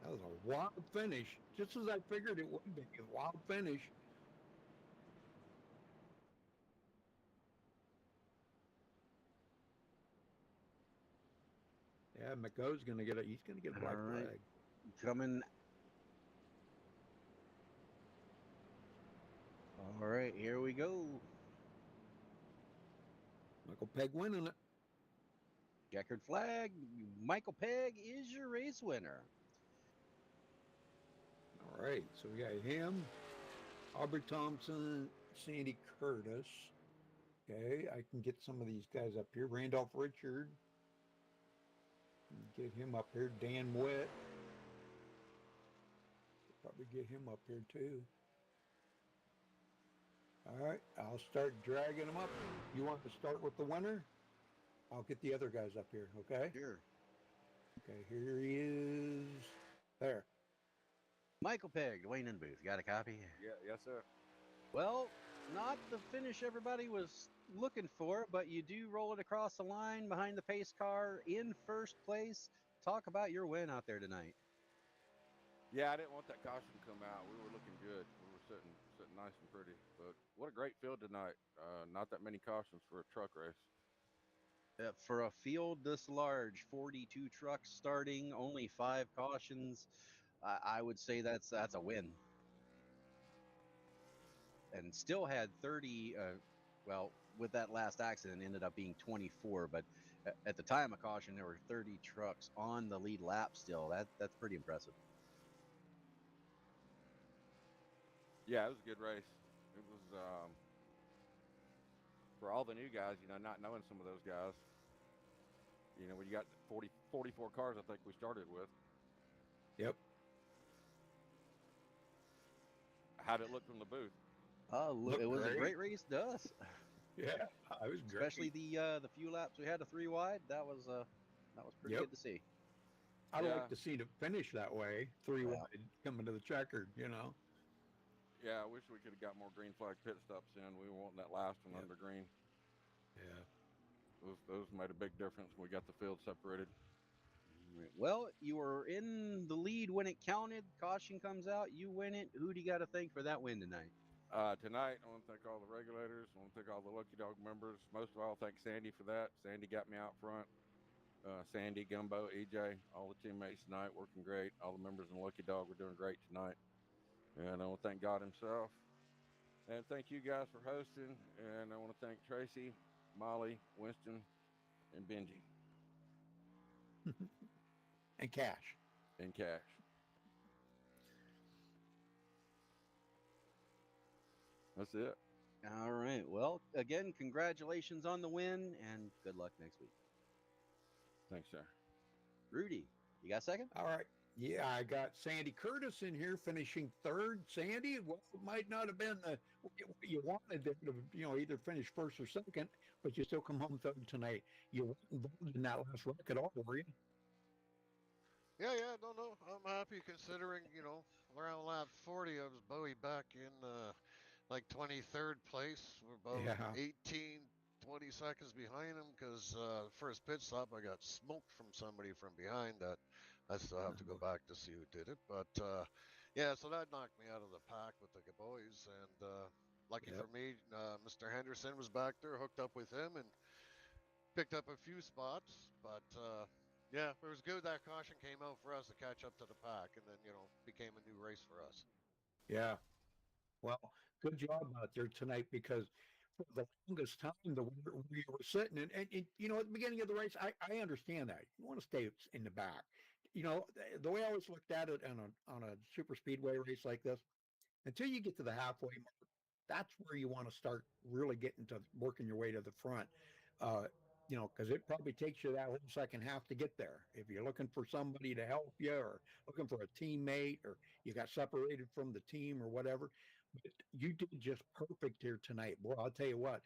That was a wild finish, just as I figured it would be. A wild finish. Yeah, McGo's gonna get he's gonna get a black All right. flag. Coming. All right, here we go. Michael Pegg winning it. Checkered flag. Michael Pegg is your race winner. All right, so we got him, Aubrey Thompson, Sandy Curtis. Okay, I can get some of these guys up here. Randolph Richard. Get him up here. Dan Witt. Probably get him up here too. All right, I'll start dragging them up. You want to start with the winner? I'll get the other guys up here, okay? Sure. Okay, here he is. There. Michael Pegg, Dwayne in booth. Got a copy? Yeah, yes, sir. Well, not the finish everybody was looking for, but you do roll it across the line behind the pace car in first place. Talk about your win out there tonight. Yeah, I didn't want that caution to come out. We were looking good. We were sitting nice and pretty. But what a great field tonight. Not that many cautions for a truck race. For a field this large, 42 trucks starting, only 5 cautions, I would say that's a win. And still had 30, well, with that last accident, ended up being 24. But at the time of caution, there were 30 trucks on the lead lap still. That's pretty impressive. Yeah, it was a good race. It was for all the new guys, not knowing some of those guys. When you got 44 cars, I think we started with. Yep. How'd it look from the booth? It was a great race to us. Yeah, I was great. Especially the few laps we had a 3 wide. That was pretty good to see. I'd like to see the finish that way, 3 wide coming to the checkered, Yeah, I wish we could have got more green flag pit stops in. We were wanting that last one under green. Yeah. Those made a big difference. We got the field separated. Well, you were in the lead when it counted. Caution comes out. You win it. Who do you got to thank for that win tonight? Tonight, I want to thank all the regulators. I want to thank all the Lucky Dog members. Most of all, thank Sandy for that. Sandy got me out front. Sandy, Gumbo, EJ, all the teammates tonight working great. All the members in Lucky Dog were doing great tonight. And I want to thank God himself. And thank you guys for hosting. And I want to thank Tracy, Molly, Winston, and Benji. And Cash. And Cash. That's it. All right. Well, again, congratulations on the win and good luck next week. Thanks, sir. Rudy, you got a second? All right. Yeah, I got Sandy Curtis in here finishing third. Sandy, well, it might not have been what you wanted to, either finish first or second, but you still come home third tonight. You weren't involved in that last wreck at all, were you? Yeah, no. I'm happy considering, around lap 40, I was Bowie back in like 23rd place. We're about 18, 20 seconds behind him because first pit stop, I got smoked from somebody from behind that I still have to go back to see who did it. But yeah, so that knocked me out of the pack with the boys. And lucky for me, Mr. Henderson was back there, hooked up with him and picked up a few spots. But yeah, it was good that caution came out for us to catch up to the pack and then, became a new race for us. Yeah. Well, good job out there tonight because for the longest time, we were sitting and at the beginning of the race, I understand that. You want to stay in the back. The way I always looked at it on a super speedway race like this, until you get to the halfway mark, that's where you want to start really getting to working your way to the front. Because it probably takes you that whole second half to get there. If you're looking for somebody to help you or looking for a teammate or you got separated from the team or whatever, but you did just perfect here tonight. Boy, I'll tell you what,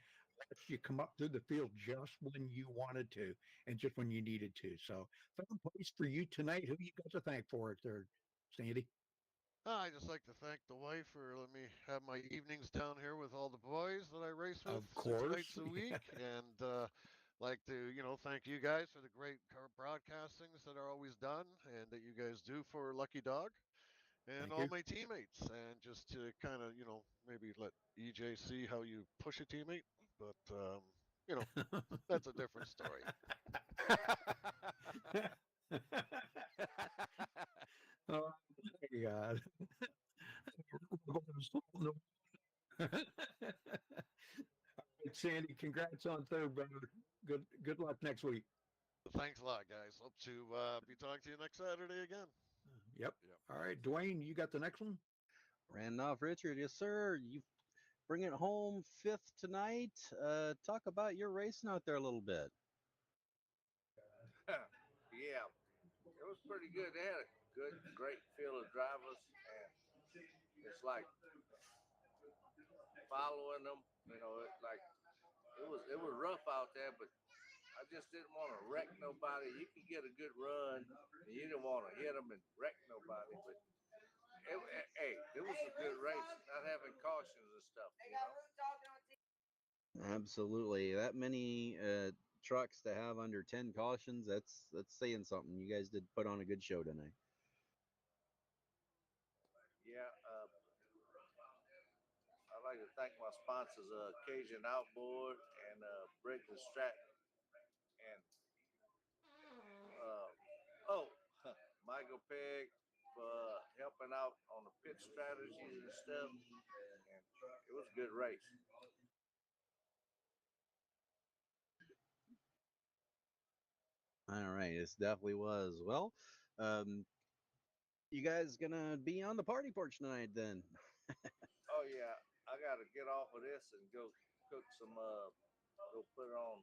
you come up through the field just when you wanted to and just when you needed to. So third place for you tonight. Who you got to thank for it there, Sandy? I just like to thank the wife for letting me have my evenings down here with all the boys that I race with Of course. 6 nights a week. And like to, thank you guys for the great broadcastings that are always done and that you guys do for Lucky Dog and all my teammates. And just to kind of, maybe let EJ see how you push a teammate. But, that's a different story. Oh my God. Sandy, congrats on third, brother. Good luck next week. Thanks a lot, guys. Hope to be talking to you next Saturday again. Yep. Yep. All right, Dwayne, you got the next one? Randolph Richard, yes, sir. You bring it home fifth tonight. Talk about your racing out there a little bit. Yeah, it was pretty good. They had a great field of drivers, and it's like following them. It was rough out there, but I just didn't want to wreck nobody. You could get a good run, and you didn't want to hit them and wreck nobody. But hey, it was a good race, not having cautions and stuff. Absolutely. That many trucks to have under 10 cautions, that's saying something. You guys did put on a good show tonight. Yeah, I'd like to thank my sponsors, Cajun Outboard and Bridge and Stratton, and Michael Pegg for helping out on the pit strategies and stuff. And it was a good race. All right, this definitely was. Well, you guys gonna be on the party porch tonight then? Oh yeah, I gotta get off of this and go cook some go put it on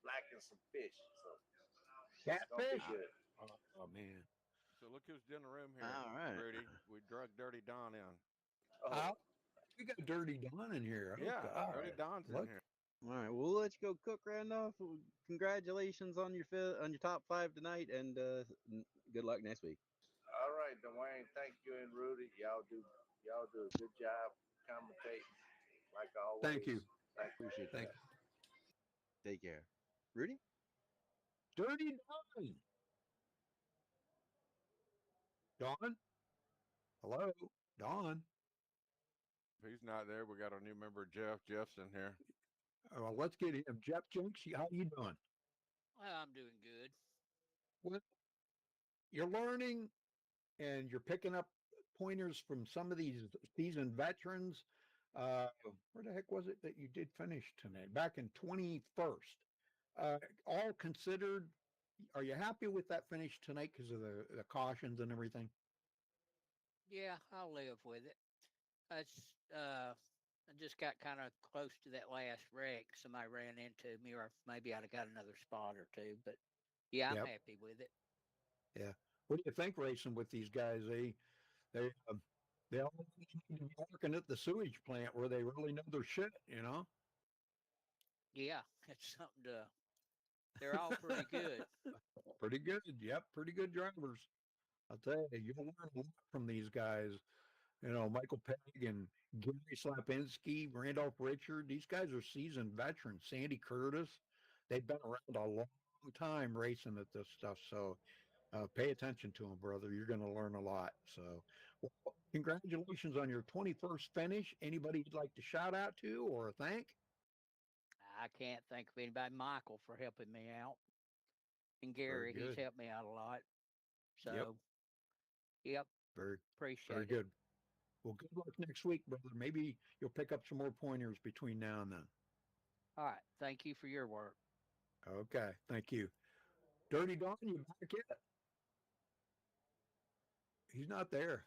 blacking some fish. So it's gonna be Catfish? good. Oh man. So look who's in the room here, All right. Rudy. We drug Dirty Don in. Oh, We got Dirty Don in here. Oh, Yeah, God. Dirty Don's Look. in here. All right, we'll let you go cook, Randolph. Congratulations on your top 5 tonight, and good luck next week. all right, Dwayne. Thank you and Rudy. Y'all do a good job commentating like always. Thank you. Appreciate Thank that. Take care, Rudy. Dirty Don. Don? Hello? Don? If he's not there, we got our new member, Jeff. Jeff's in here. Well, let's get him. Jeff Jinks, how you doing? I'm doing good. Well, you're learning and you're picking up pointers from some of these seasoned veterans. Where the heck was it that you did finish tonight? Back in 21st. All considered, are you happy with that finish tonight because of the cautions and everything? Yeah, I'll live with it. I just got kind of close to that last wreck. Somebody ran into me, or maybe I'd have got another spot or two. But yeah, I'm Yep. happy with it. Yeah. What do you think racing with these guys? They all need to be working at the sewage plant where they really know their shit, you know? Yeah, it's something to. They're all pretty good. Pretty good. Yep, pretty good drivers. I'll tell you, you'll learn a lot from these guys. You know, Michael Pegg and Gary Slapinski, Randolph Richard. These guys are seasoned veterans. Sandy Curtis. They've been around a long time racing at this stuff. So pay attention to them, brother. You're going to learn a lot. So well, congratulations on your 21st finish. Anybody you'd like to shout out to or thank? I can't think of anybody. Michael for helping me out, and Gary, he's good. helped me out a lot. So, Yep. yep, Very appreciate it. good. Well, good luck next week, brother. Maybe you'll pick up some more pointers between now and then. All right, thank you for your work. Okay, thank you. Dirty Don, you back yet? He's not there.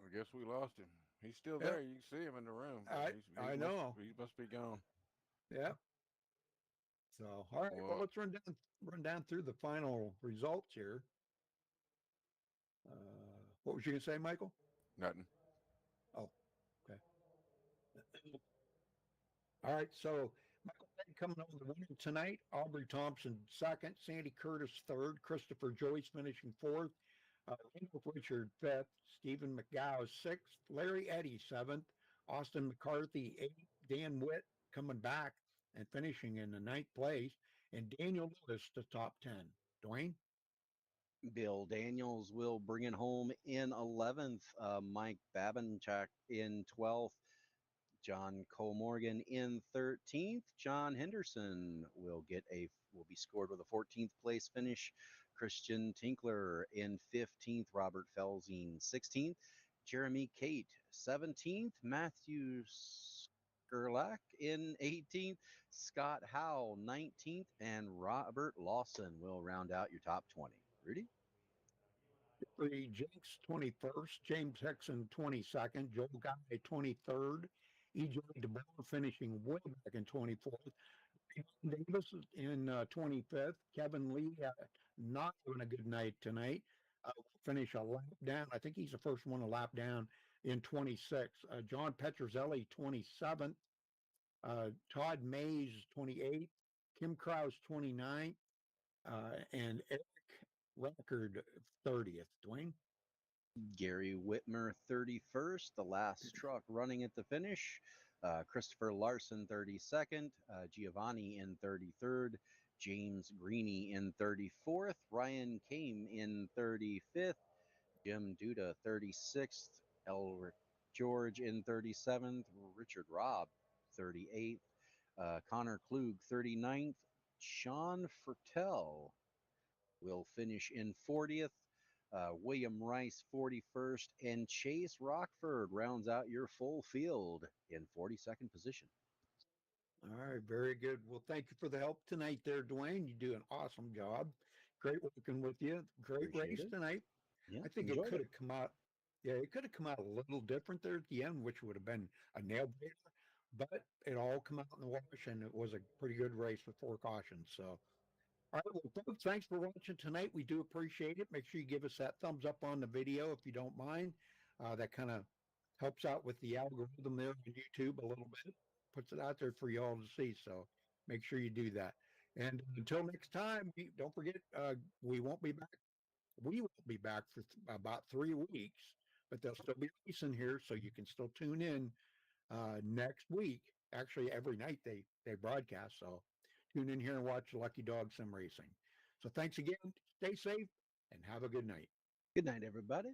I guess we lost him. He's still Yep. there. You can see him in the room. I know. He must be gone. Yeah. So, all right. Well, let's run down through the final results here. What was you gonna say, Michael? Nothing. Oh, okay. All right. So Michael Pegg coming on the winner tonight. Aubrey Thompson second. Sandy Curtis third. Christopher Joyce finishing fourth. Randolph Richard fifth. Stephen McGow sixth. Larry Eddy seventh. Austin McCarthy eighth. Dan Witt coming back and finishing in the ninth place. And Daniel Lewis the top 10. Dwayne? Bill Daniels will bring it home in 11th. Mike Babinchak in 12th. John Colmorgan in 13th. John Henderson will be scored with a 14th place finish. Christian Tinkler in 15th, Robert Felsing 16th, Jeremy Kate 17th, Matthew Skurlak in 18th, Scott Howell 19th, and Robert Lawson will round out your top 20. Rudy? Jeffrey Jenks 21st, James Hickson 22nd, Joe Guy 23rd, EJ DeBoer finishing way back in 24th, Davis in 25th, Kevin Lee not having a good night tonight. Finish a lap down. I think he's the first one to lap down in 26th. John Petrozelli 27th, Todd Mays 28th, Kim Krause 29th, and Eric Record 30th. Dwayne? Gary Whitmer 31st, the last truck running at the finish. Christopher Larson 32nd, Giovanni in 33rd, James Greeny in 34th, Ryan Kame in 35th, Jim Duda 36th, Elric George in 37th, Richard Robb 38th, Connor Klug 39th, Sean Fertel will finish in 40th. William Rice 41st, and Chase Rockford rounds out your full field in 42nd position. All right, very good. Well, thank you for the help tonight there, Dwayne. You do an awesome job. Great working with you. Great Appreciate race it. tonight. Yeah, I think it could have come out. Yeah, it could have come out a little different there at the end, which would have been a nail biter. But it all come out in the wash, and it was a pretty good race with 4 cautions. So, all right, well, folks, thanks for watching tonight. We do appreciate it. Make sure you give us that thumbs up on the video if you don't mind. That kind of helps out with the algorithm there on YouTube a little bit. Puts it out there for you all to see. So make sure you do that. And until next time, don't forget, we won't be back. We won't be back for about 3 weeks, but they'll still be racing here, so you can still tune in next week. Actually, every night they broadcast. So tune in here and watch Lucky Dog Sim Racing. So thanks again. Stay safe and have a good night. Good night, everybody.